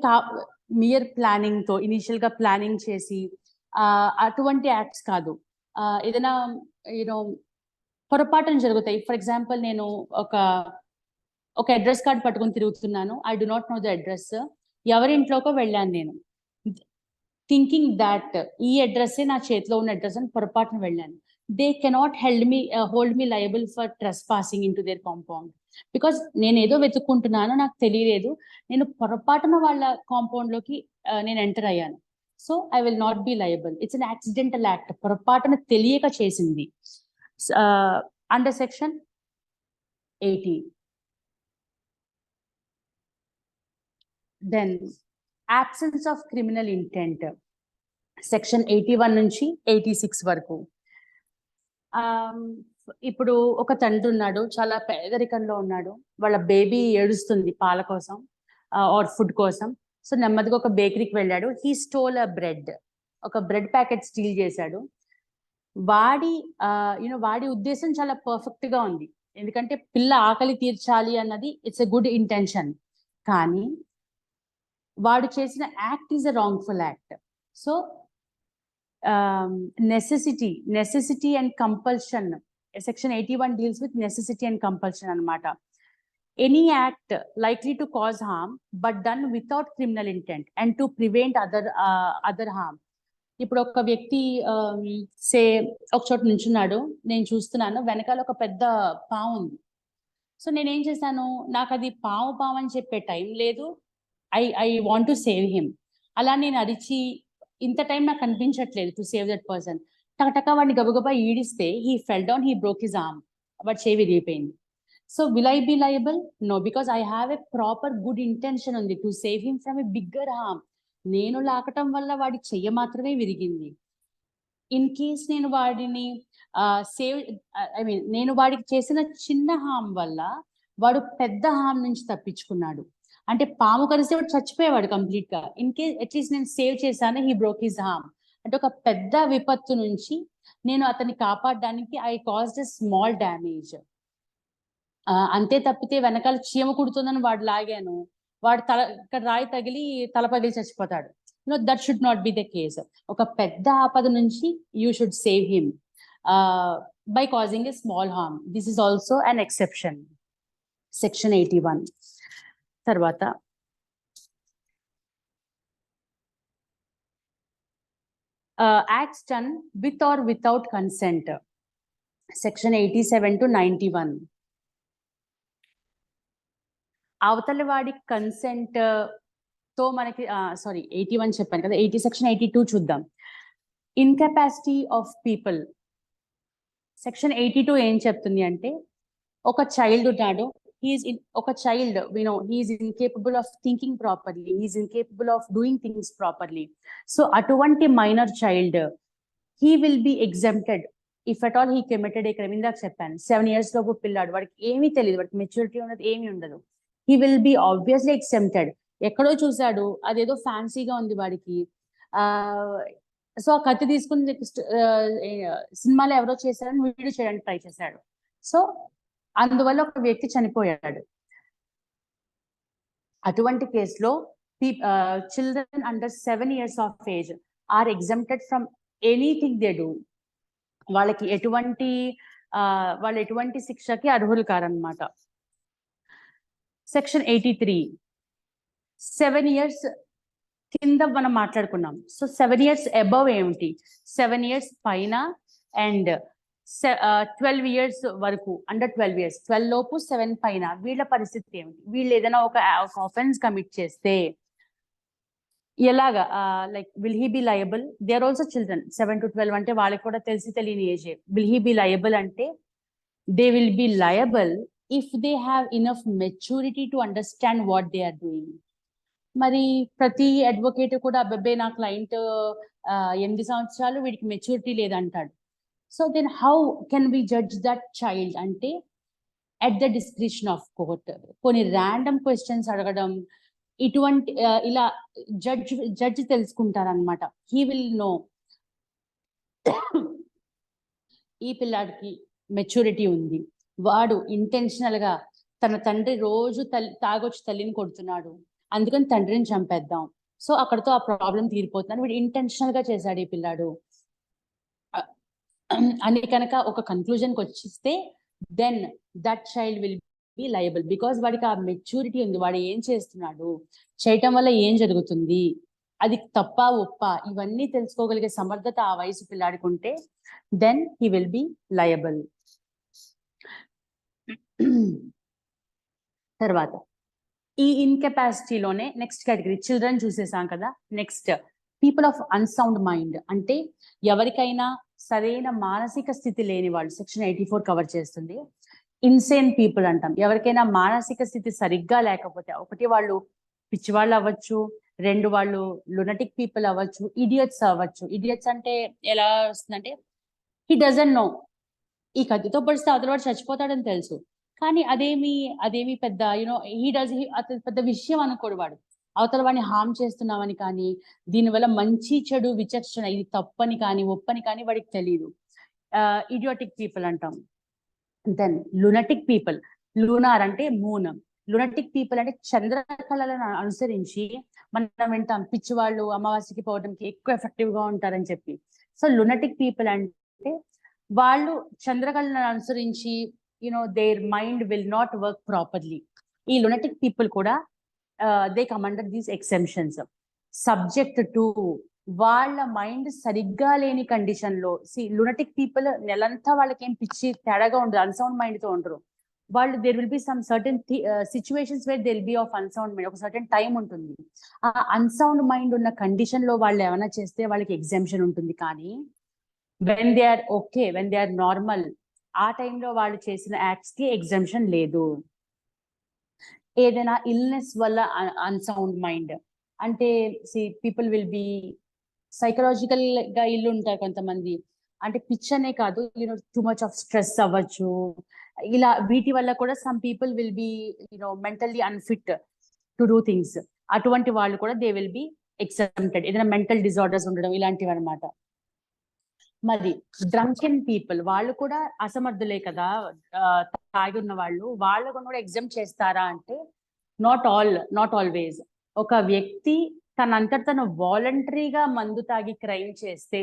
మియర్ ప్లానింగ్ తో ఇనిషియల్ గా ప్లానింగ్ చేసి అటువంటి యాక్ట్స్ కాదు. ఏదైనా పొరపాటున జరుగుతాయి. ఫర్ ఎగ్జాంపుల్, నేను ఒక అడ్రస్ కార్డ్ పట్టుకుని తిరుగుతున్నాను. I do not know the address. ఎవరింట్లోకో వెళ్ళాను నేను, థింకింగ్ దాట్ ఈ అడ్రస్ నా చేతిలో ఉన్న అడ్రస్ అని పొరపాటున వెళ్ళాను. They cannot hold me liable for trespassing in to their compound, because నేను ఏదో వెతుక్కుంటున్నాను, నాకు తెలియలేదు, నేను పొరపాటున వాళ్ళ కాంపౌండ్ లోకి నేను ఎంటర్ అయ్యాను. So I will not be liable. It's an accidental act, పొరపాటున తెలియక చేసింది. Under section 80. Then absence of criminal intent, section 81 నుంచి 86 వరకు. ఇప్పుడు ఒక తండ్రి ఉన్నాడు, చాలా పేదరికంలో ఉన్నాడు, వాళ్ళ బేబీ ఏడుస్తుంది పాల కోసం ఆర్ ఫుడ్ కోసం. సో నెమ్మదిగా ఒక బేకరీకి వెళ్ళాడు. హీ స్టోల్ అ బ్రెడ్, ఒక బ్రెడ్ ప్యాకెట్ స్టీల్ చేశాడు. వాడి ఉద్దేశం చాలా పర్ఫెక్ట్ గా ఉంది, ఎందుకంటే పిల్ల ఆకలి తీర్చాలి అన్నది ఇట్స్ ఎ గుడ్ ఇంటెన్షన్. కానీ వాడు చేసిన act is a wrongful act. So necessity and compulsion, section 81 deals with necessity and compulsion అన్నమాట. Any act likely to cause harm but done without criminal intent and to prevent other harm. ఇప్పుడు ఒక వ్యక్తి ఒక చోట నించున్నాడు, నేను చూస్తున్నాను, వెనకాల ఒక పెద్ద పాము ఉంది. సో నేనేం చేశాను, నాకు అది పాము అని చెప్పే టైం లేదు. I want to save him. అలా నేను అరిచి ఇంత టైం నాకు కనిపించట్లేదు టు సేవ్ దట్ పర్సన్. టకటక వాడిని గబగబా ఈడిస్తే he fell down, he broke his arm, వాడి చేయి విరిగిపోయింది. So will I be liable? No, because I have a proper good intention ఉంది to save him from a bigger harm. నేను లాకటం వల్ల వాడి చెయ్య మాత్రమే విరిగింది. ఇన్ కేస్ నేను వాడిని నేను వాడికి చేసిన చిన్న హార్మ్ వల్ల వాడు పెద్ద హార్మ్ నుంచి తప్పించుకున్నాడు, అంటే పాము కలిస్తే వాడు చచ్చిపోయేవాడు కంప్లీట్ గా. ఇన్ కేస్ అట్లీస్ట్ నేను సేవ్ చేశాను, హీ బ్రోక్ హిజ్ హార్మ్. అంటే ఒక పెద్ద విపత్తు నుంచి నేను అతన్ని కాపాడడానికి I caused a small damage. అంతే తప్పితే వెనకాల చీమ కుడుతుందని వాడు లాగాను, వాడు రాయి తగిలి తల పగిలి చచ్చిపోతాడు. That should not be the case. ఒక పెద్ద ఆపద నుంచి you should save him by causing a small harm. This is also an exception. Section 81. తర్వాత acts done with or without consent, section 87 to 91. అవతలి వాడి కన్సెంట్ తో మనకి 81 చెప్పాను కదా, సెక్షన్ 82 చూద్దాం. ఇన్కెపాసిటీ ఆఫ్ పీపుల్, సెక్షన్ 82 ఏం చెప్తుంది అంటే, ఒక చైల్డ్ ఉన్నాడు, ఒక child, he is incapable of thinking properly, he is incapable of doing things properly. So అటువంటి minor child, he will be exempted if at all he committed a crime. ఇందాక చెప్పాను, 7 years లోపు పిల్లాడు, వాడికి ఏమీ తెలియదు, వాడికి మెచ్యూరిటీ ఉన్నది ఏమీ ఉండదు. he will be obviously exempted. ఎక్కడో చూసాడు, అదేదో ఫ్యాన్సీగా ఉంది వాడికి, సో ఆ కత్తి తీసుకుని సినిమాలో ఎవరో చేశారని వీడియో చేయడానికి ట్రై చేశాడు. సో అందువల్ల ఒక వ్యక్తి చనిపోయాడు. అటువంటి కేసులో children under 7 years of age are exempted from anything they do. వాళ్ళు ఎటువంటి శిక్షకి అర్హులు కారన్నమాట. సెక్షన్ 83, 7 years కింద మనం మాట్లాడుకున్నాం. సో 7 years అబవ్ ఏమిటి, 7 years పైన అండ్ 12 years వరకు, అండర్ 12 years, 12 లోపు 7 పైన, వీళ్ళ పరిస్థితి ఏమిటి? వీళ్ళు ఏదైనా ఒక ఆఫెన్స్ కమిట్ చేస్తే ఎలాగా, like will he be liable? They are also children, 7 to 12 అంటే వాళ్ళకి కూడా తెలియని age. Will he be liable అంటే, they will be liable if they have enough maturity to understand what they are doing. మరి ప్రతి advocate కూడా అబ్బాయి నా క్లయింట్ 8 సంవత్సరాలు, వీడికి మెచ్యూరిటీ లేదంటాడు. So then how can we judge that child అంటే at the discretion of court. కొన్ని ర్యాండమ్ క్వశ్చన్స్ అడగడం ఇటువంటి ఇలా జడ్జ్ తెలుసుకుంటారనమాట. హీ విల్ నో ఈ పిల్లాడికి మెచ్యూరిటీ ఉంది, వాడు ఇంటెన్షనల్ గా తన తండ్రి రోజు తాగొచ్చి తల్లిని కొడుతున్నాడు, అందుకని తండ్రిని చంపేద్దాం, సో అక్కడతో ఆ ప్రాబ్లం తీరిపోతున్నాడు, వీడు ఇంటెన్షనల్ గా చేశాడు ఈ పిల్లాడు అని కనుక ఒక కన్క్లూజన్కి వచ్చిస్తే then that child will be liable. Because వాడికి ఆ మెచ్యూరిటీ ఉంది, వాడు ఏం చేస్తున్నాడు, చేయటం వల్ల ఏం జరుగుతుంది, అది తప్ప ఒప్ప ఇవన్నీ తెలుసుకోగలిగే సమర్థత ఆ వయసు పిల్లాడికి ఉంటే then he will be liable. తర్వాత ఈ ఇన్కెపాసిటీలోనే నెక్స్ట్ కేటగిరీ చిల్డ్రన్ చూసేసాం కదా. Next people of unsound mind అంటే ఎవరికైనా సరైన మానసిక స్థితి లేని వాళ్ళు, సెక్షన్ 84 కవర్ చేస్తుంది. ఇన్సేన్ పీపుల్ అంటాం, ఎవరికైనా మానసిక స్థితి సరిగ్గా లేకపోతే, ఒకటి వాళ్ళు పిచ్చివాళ్ళు అవ్వచ్చు, రెండు వాళ్ళు లునటిక్ పీపుల్ అవ్వచ్చు, ఇడియట్స్ అవ్వచ్చు. ఇడియట్స్ అంటే ఎలా వస్తుందంటే హీ డజంట్ నో, ఈ కత్తితో పడిస్తే అవతలవాడు చచ్చిపోతాడని తెలుసు, కానీ అదేమి పెద్ద అతను పెద్ద విషయం అనుకోడు, వాడు అవతల వాడిని హామ్ చేస్తున్నామని కానీ దీనివల్ల మంచి చెడు విచక్షణ ఇది తప్పని కానీ ఒప్పని కానీ వాడికి తెలియదు. ఇడియోటిక్ పీపుల్ అంటాం. దెన్ లునటిక్ పీపుల్, లూనార్ అంటే మూన్, లునటిక్ పీపుల్ అంటే చంద్రకళలను అనుసరించి మనం వింటాం పిచ్చివాళ్ళు అమావాస్యకి పోవడానికి ఎక్కువ ఎఫెక్టివ్ గా ఉంటారని చెప్పి. సో లునటిక్ పీపుల్ అంటే వాళ్ళు చంద్రకళలను అనుసరించి their mind will not work properly. ఈ లునటిక్ పీపుల్ కూడా they come under these exemptions. Subject to వాళ్ళ మైండ్ సరిగ్గా లేని కండిషన్ లో, లునటిక్ పీపుల్ నెలంతా వాళ్ళకి ఏం పిచ్చి తేడాగా ఉండదు, అన్సౌండ్ మైండ్ తో ఉండరు వాళ్ళు. There will be some certain situations where they will be of unsound mind, ఒక సర్టెన్ టైం ఉంటుంది. ఆ అన్సౌండ్ మైండ్ ఉన్న కండిషన్ లో వాళ్ళు ఏమైనా చేస్తే వాళ్ళకి ఎగ్జామ్షన్ ఉంటుంది. కానీ when they are okay, when they are normal, ఆ టైంలో వాళ్ళు చేసిన యాక్ట్స్ కి ఎగ్జామ్షన్ లేదు. ఏదైనా ఇల్నెస్ వల్ల అన్సౌండ్ మైండ్ అంటే పీపుల్ విల్ బి సైకలాజికల్ గా ఇల్లు ఉంటారు కొంతమంది, అంటే పిచ్ అనే కాదు, టూ మచ్ ఆఫ్ స్ట్రెస్ అవ్వచ్చు, ఇలా వీటి వల్ల కూడా some people will be mentally unfit to do things. అటువంటి వాళ్ళు కూడా దే విల్ బి ఎక్సెప్టెడ్, ఏదైనా మెంటల్ డిజార్డర్స్ ఉండడం ఇలాంటివి అనమాట. మరి డ్రంకెన్ పీపుల్ వాళ్ళు కూడా అసమర్థులే కదా, తాగి ఉన్న వాళ్ళకు కూడా ఎగ్జామ్ చేస్తారా అంటే నాట్ ఆల్వేస్. ఒక వ్యక్తి తనంతట తను వాలంటరీగా మందు తాగి క్రైమ్ చేస్తే,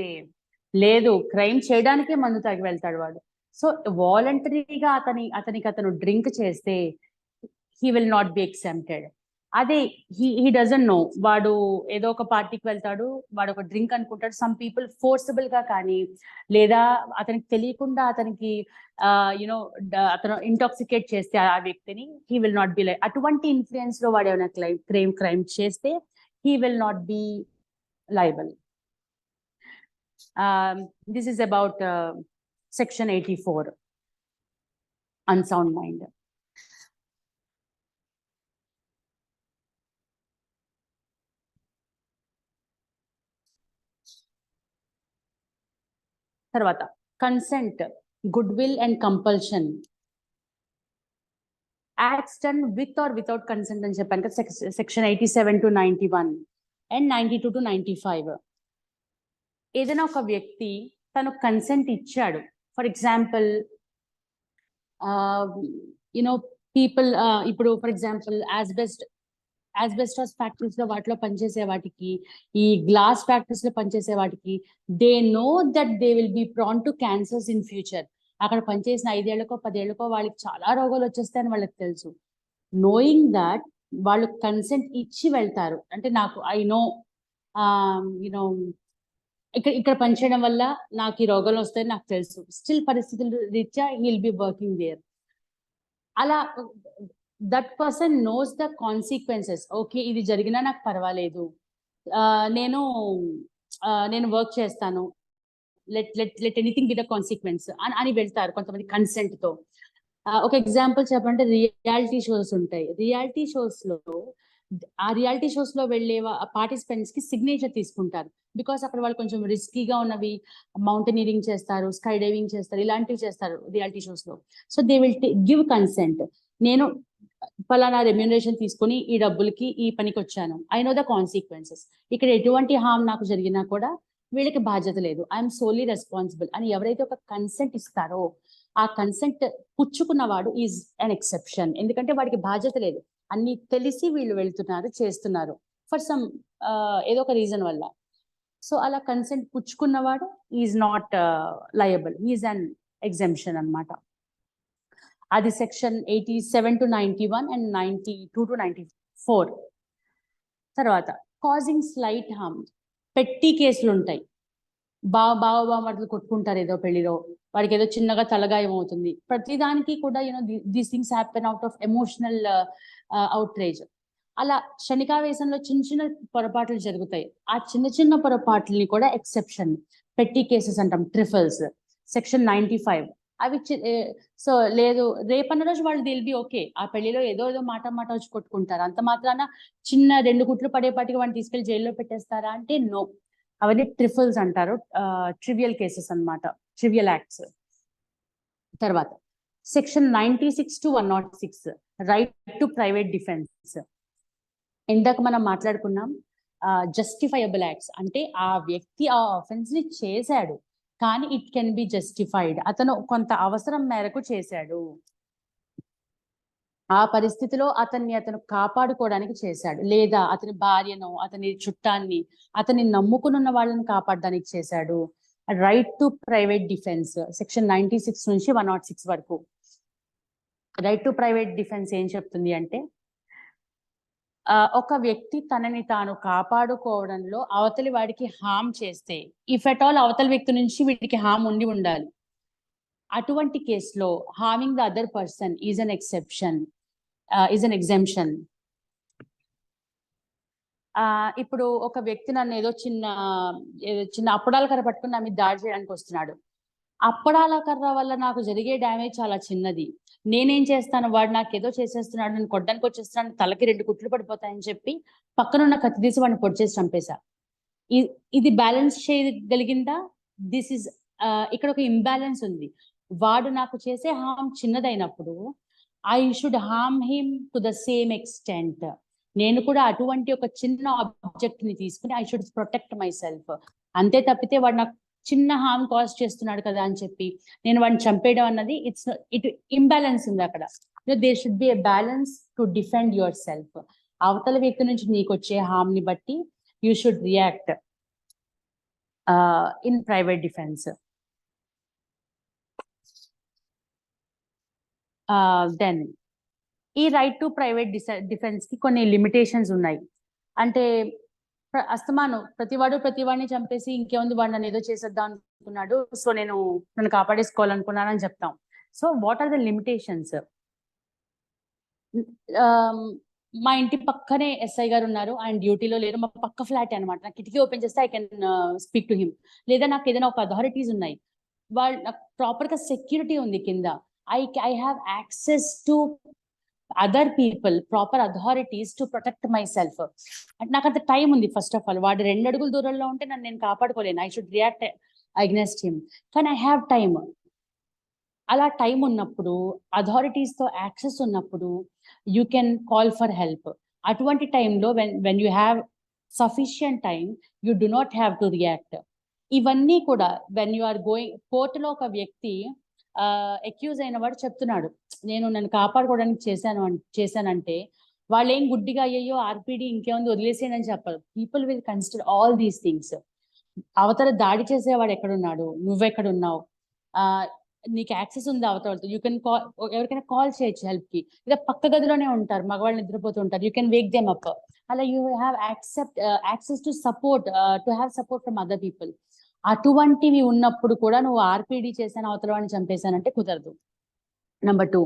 లేదు క్రైమ్ చేయడానికే మందు తాగి వెళ్తాడు వాడు, సో వాలంటరీగా అతను డ్రింక్ చేస్తే he will not B accepted. అదే హీ డజంట్ నో, వాడు ఏదో ఒక పార్టీకి వెళ్తాడు, వాడు ఒక డ్రింక్ అనుకుంటాడు, సమ్ పీపుల్ ఫోర్సబుల్ గా కానీ లేదా అతనికి తెలియకుండా అతనికి అతను ఇంటాక్సికేట్ చేస్తే ఆ వ్యక్తిని, he will not be like. అటువంటి ఇన్ఫ్లుయెన్స్ లో వాడు ఏమైనా క్రైమ్ చేస్తే he will not be liable. This is about section 84 unsound mind. తర్వాత consent, good will and compulsion. Acts done with or without consent అని చెప్పాను కదా, సెక్షన్ 87 to 91 అండ్ 92 to 95. ఏదైనా ఒక వ్యక్తి తను కన్సెంట్ ఇచ్చాడు, ఫర్ ఎగ్జాంపుల్ పీపుల్ ఇప్పుడు ఫర్ ఎగ్జాంపుల్ యాస్బెస్టాస్ ఫ్యాక్టరీస్ లో వాటిలో పనిచేసే వాటికి, ఈ గ్లాస్ ఫ్యాక్టరీస్ లో పనిచేసే వాటికి, they know that they will be prone to cancers in future. అక్కడ పనిచేసిన 5 ఏళ్లకో 10 ఏళ్లకో వాళ్ళకి చాలా రోగాలు వచ్చేస్తాయని వాళ్ళకి తెలుసు. నోయింగ్ దట్ వాళ్ళు కన్సెంట్ ఇచ్చి వెళ్తారు, అంటే నాకు ఐ నో ఇక్కడ పనిచేయడం వల్ల నాకు ఈ రోగాలు వస్తాయని నాకు తెలుసు, స్టిల్ పరిస్థితుల రీత్యా he will be working there. అలా that person knows the consequences. Okay ఇది జరిగినా నాకు పర్వాలేదు, నేను వర్క్ చేస్తాను, let anything be the consequence అని వెళ్తారు కొంతమంది కన్సెంట్ తో. ఒక ఎగ్జాంపుల్ చెప్పంటే రియాలిటీ షోస్ ఉంటాయి, రియాలిటీ షోస్ లో ఆ రియాలిటీ షోస్ లో వెళ్ళే పార్టిసిపెంట్స్ కి సిగ్నేచర్ తీసుకుంటారు. బికాస్ అక్కడ వాళ్ళు కొంచెం రిస్కీగా ఉన్నవి, మౌంటైనీరింగ్ చేస్తారు, స్కై డైవింగ్ చేస్తారు, ఇలాంటివి చేస్తారు రియాలిటీ షోస్ లో. So they will give consent. నేను పలానా రెమ్యూనరేషన్ తీసుకుని ఈ డబ్బులకి ఈ పనికి వచ్చాను, ఐ నో ద కాన్సిక్వెన్సెస్. ఇక్కడ ఎటువంటి హామ్ నాకు జరిగినా కూడా వీళ్ళకి బాధ్యత లేదు, ఐఎమ్ సోలీ రెస్పాన్సిబుల్ అని ఎవరైతే ఒక కన్సెంట్ ఇస్తారో ఆ కన్సెంట్ పుచ్చుకున్నవాడు ఈజ్ అన్ ఎక్సెప్షన్. ఎందుకంటే వాడికి బాధ్యత లేదు, అన్ని తెలిసి వీళ్ళు వెళ్తున్నారు, చేస్తున్నారు ఫర్ సమ్ ఏదో ఒక రీజన్ వల్ల. సో అలా కన్సెంట్ పుచ్చుకున్నవాడు is not liable, is an exemption అన్నమాట. అది సెక్షన్ 87 to 91 అండ్ 92 to 94. తర్వాత కాజింగ్ స్లైట్ హార్మ్, పెట్టి కేసులు ఉంటాయి. బావమరుదులు కొట్టుకుంటారు ఏదో పెళ్లిలో, వాడికి ఏదో చిన్నగా తలగాయం అవుతుంది. ప్రతిదానికి కూడా these things happen out of emotional outrage. అలా క్షణికావేశంలో చిన్న చిన్న పొరపాట్లు జరుగుతాయి. ఆ చిన్న చిన్న పొరపాట్లని కూడా ఎక్సెప్షన్, పెట్టి కేసెస్ అంటాం, ట్రిఫల్స్, సెక్షన్ 95. అవి సో లేదు, రేపన్న రోజు వాళ్ళు దిల్ బి ఓకే, ఆ పెళ్లిలో ఏదో మాట వచ్చి కొట్టుకుంటారు, అంత మాత్రాన చిన్న 2 కుట్లు పడేపాటికి వాడిని తీసుకెళ్లి జైల్లో పెట్టేస్తారా అంటే నో. అవన్నీ ట్రిఫల్స్ అంటారు, ట్రివియల్ కేసెస్ అన్నమాట, ట్రివియల్ యాక్ట్స్. తర్వాత section 96 to 106, right to private defence. ఇందాక మనం మాట్లాడుకున్నాం జస్టిఫైయబుల్ యాక్ట్స్ అంటే ఆ వ్యక్తి ఆ ఆఫెన్స్ ని చేశాడు కానీ ఇట్ కెన్ బి జస్టిఫైడ్, అతను కొంత అవసరం మేరకు చేశాడు, ఆ పరిస్థితిలో అతను కాపాడుకోవడానికి చేశాడు, లేదా అతని భార్యను, అతని చుట్టాన్ని, అతని నమ్ముకున్న వాళ్ళని కాపాడడానికి చేశాడు. Right to private defence section 96 నుంచి 106 వరకు. రైట్ టు ప్రైవేట్ డిఫెన్స్ ఏం చెప్తుంది అంటే ఒక వ్యక్తి తనని తాను కాపాడుకోవడంలో అవతలి వాడికి హామ్ చేస్తే, ఇఫ్ ఎట్ ఆల్ అవతలి వ్యక్తి నుంచి వీడికి హామ్ ఉండాలి, అటువంటి కేసులో harming the other person is an exception, is an exemption. ఇప్పుడు ఒక వ్యక్తి నన్ను ఏదో చిన్న అప్పడాల కర్ర పట్టుకుని నా మీద దాడి చేయడానికి వస్తున్నాడు. అప్పడాల కర్ర వల్ల నాకు జరిగే డ్యామేజ్ చాలా చిన్నది, నేనేం చేస్తాను, వాడు నాకు ఏదో చేసేస్తున్నాడు, నేను కొట్టడానికి వచ్చేస్తున్నాడు, తలకి 2 కుట్లు పడిపోతాయని చెప్పి పక్కనున్న కత్తి తీసి వాడిని పొడిచేసి చంపేశా. ఇది బ్యాలెన్స్ చేయగలిగిందా? దిస్ ఇస్ ఇక్కడ ఒక ఇంబ్యాలెన్స్ ఉంది. వాడు నాకు చేసే హామ్ చిన్నదైనప్పుడు I should harm him to the same extent. నేను కూడా అటువంటి ఒక చిన్న ఆబ్జెక్ట్ ని తీసుకుని I should protect myself. అంతే తప్పితే వాడు నాకు చిన్న హార్మ్ కాజ్ చేస్తున్నాడు కదా అని చెప్పి నేను వాడిని చంపేయడం అన్నది ఇట్ ఇంబ్యాలెన్స్ ఉంది అక్కడ. There should be a balance to defend yourself. అవతల వ్యక్తి నుంచి నీకు వచ్చే హార్మ్ ని బట్టి you should react in private defence. Then ఈ రైట్ టు ప్రైవేట్ డిఫెన్స్ కి కొన్ని లిమిటేషన్స్ ఉన్నాయి. అంటే అస్తమానం ప్రతివాడిని చంపేసి ఇంకేముంది, వాడు నన్ను ఏదో చేసేద్దాం అనుకున్నాడు, సో నన్ను కాపాడేసుకోవాలనుకున్నాను అని చెప్తాం. So what are the limitations? మా ఇంటి పక్కనే ఎస్ఐ గారు ఉన్నారు, ఆయన డ్యూటీలో లేరు, మా పక్క ఫ్లాట్ అనమాట, నా కిటికీ ఓపెన్ చేస్తే I can speak to him. లేదా నాకు ఏదైనా ఒక అథారిటీస్ ఉన్నాయి, వాళ్ళు నాకు ప్రాపర్ గా సెక్యూరిటీ ఉంది కింద, I have access to other people, proper authorities to protect my self. అంటే నాకు అంత టైం ఉంది. ఫస్ట్ ఆఫ్ ఆల్ వాడు 2 అడుగుల దూరంలో ఉంటే నేను కాపాడుకోలేను, I should react against him, కానీ ఐ హ్యావ్ టైమ్. అలా టైం ఉన్నప్పుడు, అథారిటీస్ తో యాక్సెస్ ఉన్నప్పుడు you can call for help. అటువంటి టైంలో when you have sufficient time you do not have to react. ఇవన్నీ కూడా వెన్ యు ఆర్ గోయింగ్, కోర్టులో ఒక వ్యక్తి అక్యూజ్ అయిన వాడు చెప్తున్నాడు నన్ను కాపాడుకోవడానికి చేశానంటే వాళ్ళు ఏం గుడ్డిగా అయ్యో ఆర్పిడి ఇంకేముంది వదిలేసేయని చెప్పరు. People will consider all these things. అవతల దాడి చేసేవాడు ఎక్కడున్నాడు, నువ్వెక్కడున్నావు, నీకు యాక్సెస్ ఉంది అవతలతో, యూ కెన్ కాల్, ఎవరికైనా కాల్ చేయొచ్చు హెల్ప్ కి. లేదా పక్క గదిలోనే ఉంటారు, మగవాళ్ళు నిద్రపోతుంటారు, you can wake them up. అలా you have access to support, to have support from other people. అటువంటివి ఉన్నప్పుడు కూడా నువ్వు ఆర్పిడి చేశాను, అవతల వాడిని చంపేశానంటే కుదరదు. నెంబర్ 2,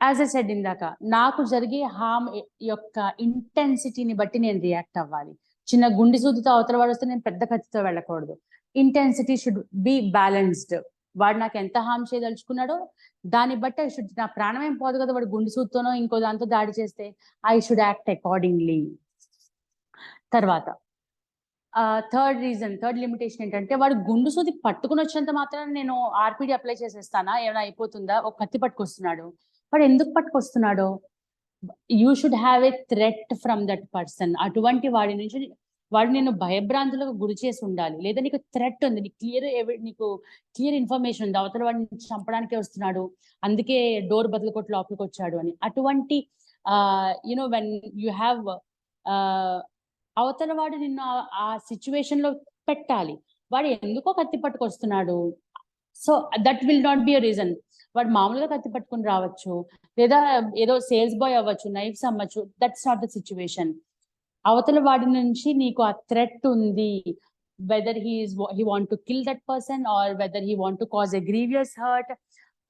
యాజ్ ఐ సెడ్ ఇందాక, నాకు జరిగే హార్మ్ యొక్క ఇంటెన్సిటీని బట్టి నేను రియాక్ట్ అవ్వాలి. చిన్న గుండె సూదితో అవతల వాడు వస్తే నేను పెద్ద కత్తితో వెళ్ళకూడదు. Intensity should be balanced. వాడు నాకు ఎంత హామ్ చేయదలుచుకున్నాడో దాన్ని బట్టి ఐ షుడ్, నా ప్రాణం ఏం పోదు కదా వాడు గుండు సూత్తోనో ఇంకో దాంతో దాడి చేస్తే, ఐ షుడ్ యాక్ట్ అకార్డింగ్లీ. తర్వాత థర్డ్ లిమిటేషన్ ఏంటంటే, వాడు గుండు సూది పట్టుకుని వచ్చినంత మాత్రం నేను ఆర్పిడి అప్లై చేసేస్తానా, ఏమైనా అయిపోతుందా? ఒక కత్తి పట్టుకొస్తున్నాడు, వాడు ఎందుకు పట్టుకొస్తున్నాడో, you should have a threat from that person. అటువంటి వాడి నుంచి వాడు నేను భయభ్రాంతులకు గురి చేసి ఉండాలి, లేదా నీకు థ్రెట్ ఉంది, నీకు క్లియర్ ఇన్ఫర్మేషన్ ఉంది అవతల వాడిని చంపడానికే వస్తున్నాడు, అందుకే డోర్ బదులు కొట్టి లోపలికి వచ్చాడు అని. అటువంటి యునో వెన్ యూ హ్యావ్ అవతల వాడు నిన్ను ఆ సిచ్యువేషన్ లో పెట్టాలి, వాడు ఎందుకో కత్తి పట్టుకొస్తున్నాడు, so that will not be a reason. వాడు మామూలుగా కత్తి పట్టుకుని రావచ్చు, లేదా ఏదో సేల్స్ బాయ్ అవ్వచ్చు, knifes అమ్మచ్చు, that's not the situation. అవతల వాడి నుంచి నీకు ఆ థ్రెట్ ఉంది, whether he want to kill that person or whether he want to cause a grievous hurt,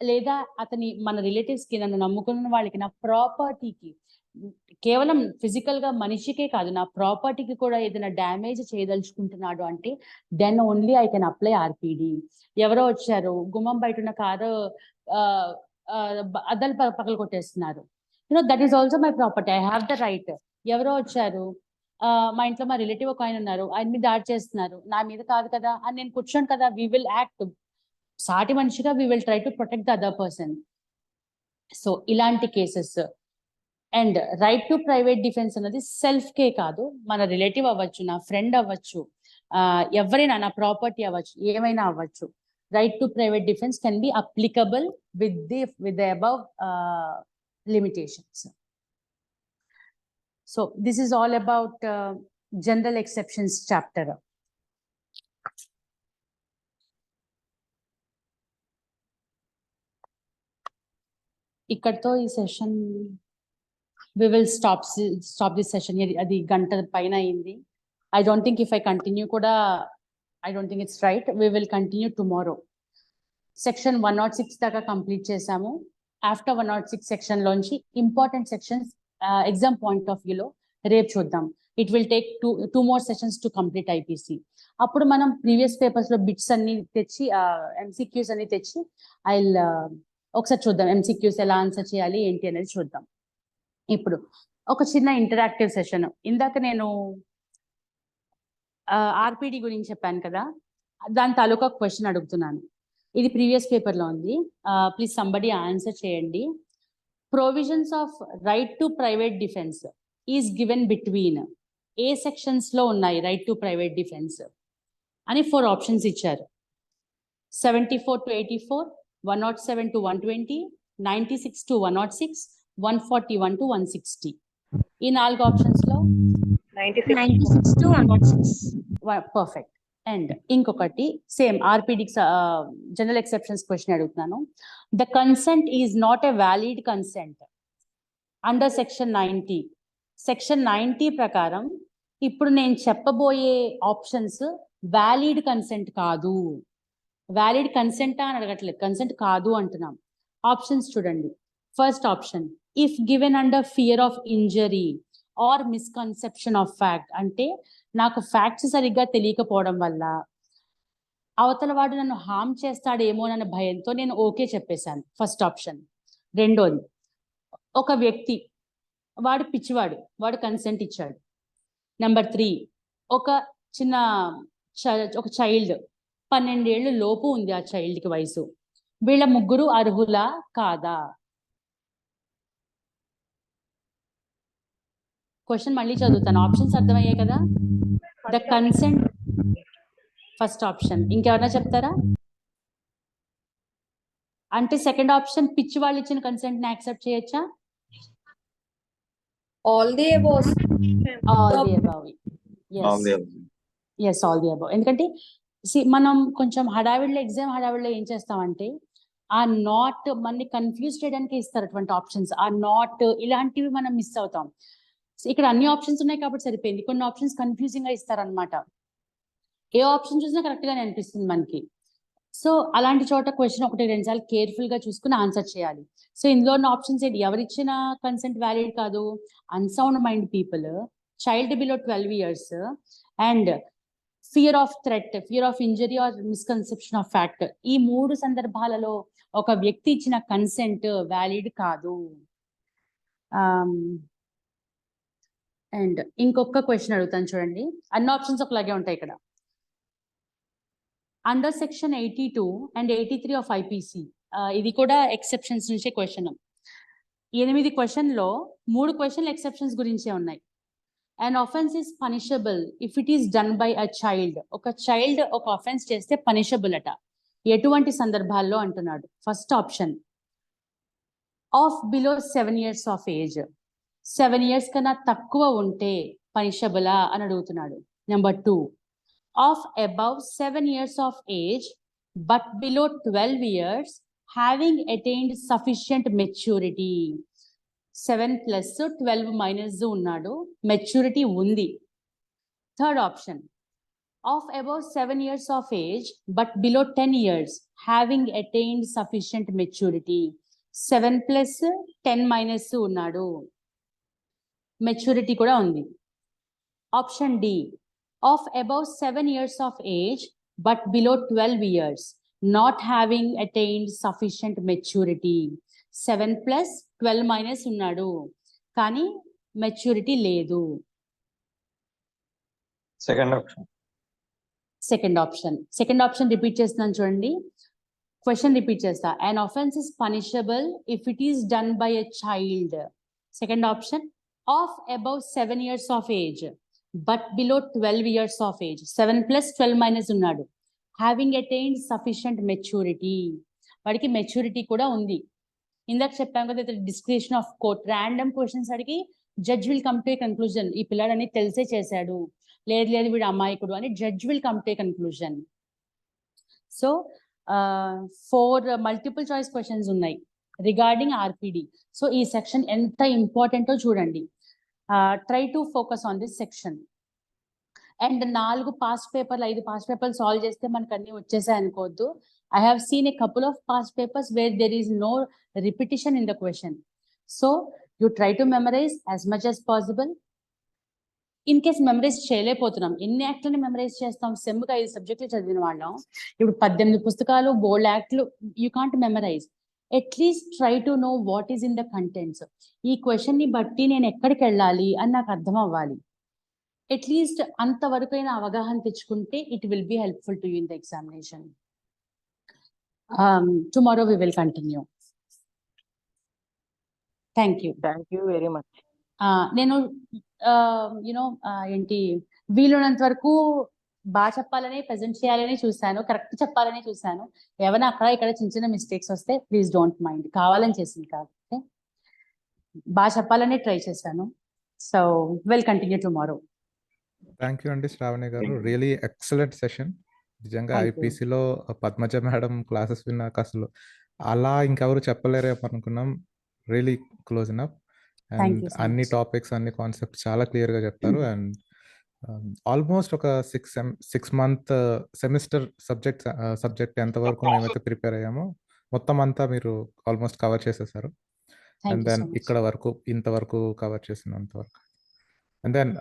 లేదా అతని మన రిలేటివ్స్ కి, నన్ను నమ్ముకున్న వాళ్ళకి, నా ప్రాపర్టీకి, కేవలం ఫిజికల్ గా మనిషికే కాదు నా ప్రాపర్టీకి కూడా ఏదైనా డ్యామేజ్ చేయదలుచుకుంటున్నాడు అంటే, then only I can apply RPD. ఎవరో వచ్చారు, గుమ్మం బయట ఉన్న కారు అద్దాలు పగలు కొట్టేస్తున్నారు, that is also my property, I have the right. ఎవరో వచ్చారు, మా ఇంట్లో మా రిలేటివ్ ఒక ఆయన ఉన్నారు, ఆయన మీద దాడి చేస్తున్నారు, నా మీద కాదు కదా అని నేను కూర్చోను కదా, వీ విల్ యాక్ట్ సాటి మనిషిగా, we will try to protect the other person. So ఇలాంటి cases. And right to private defence అన్నది సెల్ఫ్ కే కాదు, మన రిలేటివ్ అవ్వచ్చు, నా ఫ్రెండ్ అవ్వచ్చు, ఎవరైనా, నా ప్రాపర్టీ అవ్వచ్చు, ఏమైనా అవ్వచ్చు. Right to private defence can be applicable with the above limitations. So this is all about general exceptions chapter. ఇక్కడతో ఈ session we will stop this session. అది గంట పైన అయింది. I don't think if I continue కూడా, I don't think it's right. We will continue tomorrow. Section 106 దాకా complete చేసాము. After 106 section లోంచి important sections exam point of వ్యూలో రేపు చూద్దాం. It will take two more sessions to complete IPC. అప్పుడు మనం previous papers లో బిట్స్ అన్ని తెచ్చి, MCQs అన్ని తెచ్చి ఒకసారి చూద్దాం, MCQs ఎలా ఆన్సర్ చేయాలి ఏంటి అనేది చూద్దాం. ఇప్పుడు ఒక చిన్న ఇంటరాక్టివ్ సెషన్. ఇందాక నేను ఆర్పిడి గురించి చెప్పాను కదా, దాని తాలూకా క్వశ్చన్ అడుగుతున్నాను. ఇది ప్రీవియస్ పేపర్ లో ఉంది, ప్లీజ్ సంబడి ఆన్సర్ చేయండి. Provisions of right to private defence is given between A sections లో ఉన్నాయి రైట్ టు ప్రైవేట్ డిఫెన్స్ అని 4 ఆప్షన్స్ ఇచ్చారు. 74 to 84, 107 to 120, 96 to 106, 141 to 160. ఈ 4 ఆప్షన్స్ లో 96 to 106. పర్ఫెక్ట్. అండ్ ఇంకొకటి same RPD general exceptions question అడుగుతున్నాను. The consent is not a valid consent under section 90. Section 90 ప్రకారం ఇప్పుడు నేను చెప్పబోయే ఆప్షన్స్ వ్యాలిడ్ కన్సెంట్ కాదు. వ్యాలిడ్ కన్సెంటా అని అడగట్లేదు, కన్సెంట్ కాదు అంటున్నాం. ఆప్షన్స్ చూడండి. First option, if given under fear of injury or misconception of fact, అంటే నాకు ఫ్యాక్ట్స్ సరిగ్గా తెలియకపోవడం వల్ల అవతల వాడు నన్ను హామ్ చేస్తాడేమోనన్న భయంతో నేను ఓకే చెప్పేశాను, ఫస్ట్ ఆప్షన్. రెండోది, ఒక వ్యక్తి, వాడు పిచ్చివాడు, వాడు కన్సెంట్ ఇచ్చాడు. నెంబర్ 3, ఒక చైల్డ్, 12 ఏళ్ళు లోపు ఉంది ఆ చైల్డ్కి వయసు, వీళ్ళ ముగ్గురు అర్హులా కాదా? క్వశ్చన్ మళ్ళీ చదువుతాను, ఆప్షన్స్ అర్థమయ్యాయి కదా. The consent, first option. ఇంకెవరైనా చెప్తారా? అంటే సెకండ్ ఆప్షన్, పిచ్చి వాళ్ళు ఇచ్చిన కన్సెంట్ ని యాక్సెప్ట్ చేయొచ్చా? All the above. All the above. Yes, all the above. ఎందుకంటే మనం కొంచెం ఎగ్జామ్ హడావిడిలో ఏం చేస్తామంటే, ఆ నాట్ మనని కన్ఫ్యూజ్ చేయడానికి ఇస్తారు అటువంటి ఆప్షన్స్. ఆ నాట్ ఇలాంటివి మనం మిస్ అవుతాం. ఇక్కడ అన్ని ఆప్షన్స్ ఉన్నాయి కాబట్టి సరిపోయింది. కొన్ని ఆప్షన్స్ కన్ఫ్యూజింగ్ గా ఇస్తారనమాట. ఏ ఆప్షన్ చూసినా కరెక్ట్ గానే అనిపిస్తుంది మనకి. సో అలాంటి చోట క్వశ్చన్ 1-2 సార్లు కేర్ఫుల్ గా చూసుకుని ఆన్సర్ చేయాలి. సో ఇందులో ఉన్న ఆప్షన్స్ ఏంటి? ఎవరిచ్చిన కన్సెంట్ వ్యాలిడ్ కాదు? Unsound mind people, child below 12 years, and fear of threat, fear of injury or misconception of fact. ఈ 3 సందర్భాలలో ఒక వ్యక్తి ఇచ్చిన కన్సెంట్ వ్యాలిడ్ కాదు. అండ్ ఇంకొక క్వశ్చన్ అడుగుతాను చూడండి. అన్ని ఆప్షన్స్ ఒకలాగే ఉంటాయి ఇక్కడ. Under section 82 and 83 of IPC, ఇది కూడా ఎక్సెప్షన్స్ నుంచే క్వశ్చన్. 8 క్వశ్చన్లో 3 క్వశ్చన్లు ఎక్సెప్షన్స్ గురించే ఉన్నాయి. An offense is punishable if it is done by a child. ఒక చైల్డ్ ఒక ఆఫెన్స్ చేస్తే పనిషబుల్ అట. ఎటువంటి సందర్భాల్లో అంటున్నాడు? First option, of below 7 years of age. 7 years కన్నా తక్కువ ఉంటే పనిషబులా అని అడుగుతున్నాడు. Number 2, of above 7 years of age but below 12 years having attained sufficient maturity. 7 plus 12 minus ఉన్నాడు, మెచ్యూరిటీ ఉంది. Third option, of above 7 years of age but below 10 years having attained sufficient maturity. 7 plus 10 minus ఉన్నాడు, maturity కూడా ఉంది. Option D, of above 7 years of age but below 12 years not having attained sufficient maturity. 7 plus 12 minus ఉన్నాడు కానీ maturity లేదు. Second option repeat చేస్తున్నాను చూడండి. Question repeat చేస్తా. an offense is punishable if it is done by a child. Second option, of above 7 years of age but below 12 years of age. 7 plus 12 minus ఉన్నాడు, having attained sufficient maturity. వాడికి maturity కూడా ఉంది. ఇందాక చెప్పాం కదా, description of court. Random questions అడిగి judge will come to a conclusion, ఈ పిల్లాడని తెలిసే చేశాడు, లేదు లేదు వీడు అమాయకుడు అని judge will come to a conclusion. So 4 multiple choice questions ఉన్నాయి రిగార్డింగ్ ఆర్పిడి. సో ఈ సెక్షన్ ఎంత ఇంపార్టెంటో చూడండి. Try to focus on this section. And 4 past పేపర్లు 5 పాస్ట్ పేపర్లు సాల్వ్ చేస్తే మనకు అన్ని వచ్చేసాయి అనుకోవద్దు. I have seen a couple of past papers where there is no repetition in the question. So you try to memorize as much as possible. In case memorize చేయలేకపోతున్నాం, ఎన్ని యాక్ట్లని memorise చేస్తాం? సెమ్కి 5 సబ్జెక్టులు చదివిన వాళ్ళం, ఇప్పుడు 18 పుస్తకాలు, బోల్డ్ యాక్ట్లు, you can't memorise. At least try to know what is in the contents. ఈ క్వశ్చన్ ని బట్టి నేను ఎక్కడికి వెళ్ళాలి అని నాకు అర్థం అవ్వాలి. అట్లీస్ట్ అంతవరకైనా అవగాహన తెచ్చుకుంటే it will be helpful to you in the examination. Tomorrow we will continue. Thank you. Thank you very much. నేను ఏంటి వీలున్నంత వరకు బాగా చెప్పాలని, ప్రెజెంట్ చేయాలని చూశాను, కరెక్ట్ చెప్పాలని చూశాను. ఏమైనా అక్కడ ఇక్కడ చిన్న చిన్న మిస్టేక్స్ వస్తే ప్లీజ్ డోంట్ మైండ్, కావాలని చేసింది కాబట్టి బాగా చెప్పాలని ట్రై చేశాను. So will continue tomorrow. Thank you అండి శ్రావణి గారు, రియలీ ఎక్సలెంట్ సెషన్. నిజంగా ఐపీసీలో పద్మజ మేడం క్లాసెస్ విన్నాక అసలు అలా ఇంకెవరు చెప్పలేరేమో అనుకున్నాం. Really close up. అండ్ అన్ని టాపిక్స్, అన్ని కాన్సెప్ట్స్ చాలా క్లియర్గా చెప్తారు. అండ్ ఆల్మోస్ట్ ఒక 6 month సెమిస్టర్ సబ్జెక్ట్ ఎంతవరకు మేమైతే ప్రిపేర్ అయ్యామో మొత్తం అంతా మీరు ఆల్మోస్ట్ కవర్ చేసేసారు. అండ్ దెన్ ఇక్కడ వరకు ఇంతవరకు కవర్ చేసినంత వరకు. And then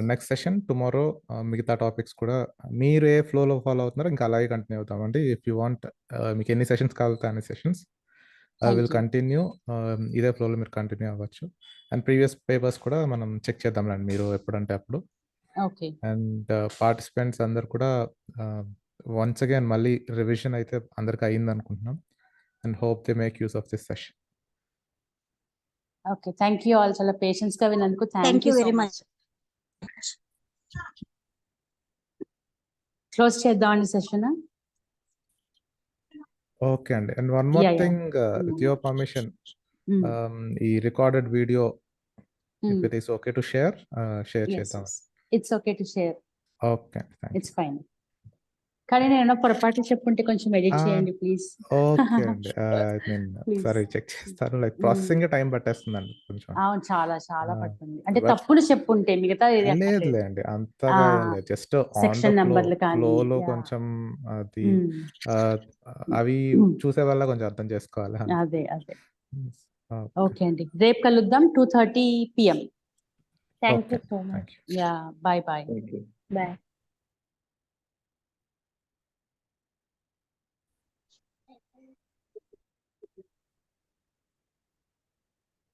next session tomorrow మిగతా టాపిక్స్ కూడా మీరు ఏ ఫ్లోలో ఫాలో అవుతున్నారో ఇంకా అలాగే కంటిన్యూ అవుతామండి. ఇఫ్ యూ వాంట్, మీకు ఎన్ని సెషన్స్ కావాలితే అన్ని సెషన్స్ విల్ కంటిన్యూ. ఇదే ఫ్లోలో మీరు కంటిన్యూ అవ్వచ్చు. అండ్ ప్రీవియస్ పేపర్స్ కూడా మనం చెక్ చేద్దాంలేండి, మీరు ఎప్పుడంటే అప్పుడు. అండ్ పార్టిసిపెంట్స్ అందరు కూడా వన్స్ అగైన్ మళ్ళీ రివిజన్ అయితే అందరికి అయింది అనుకుంటున్నాం. And hope they make use of this session. Okay, thank you all. చాలా పేషెన్స్ గా విన్నందుకు thank you very much. Close చేద్దామండి సెషన్. ఓకే అండి. And one more thing, with your permission, ఈ recorded video if it is okay to share చేద్దాం. It's okay to share. Okay, it's fine. కానీ నేను పొరపాటు చెప్పుంటే కొంచెం ఎడిట్ చేయండి ప్లీజ్. ఓకే అండి, సరే చెక్ చేస్తాను. లైక్ ప్రాసెసింగ్ టైం పట్టేస్తుందండి కొంచెం. అవును, చాలా చాలా పడుతుంది. అంటే తప్పులు చెప్పుంటే మిగతా లేదులేండి, అంతగా లేదు. జస్ట్ సెక్షన్ నంబర్లు కానీ ఫ్లోలో కొంచెం అది అవి చూసే వల్ల కొంచెం అర్థం చేసుకోవాలి. అదే అదే. ఓకే అండి, రేపు కలుద్దాం 2:30 PM. Thank you so much. Yeah, by by. Bye.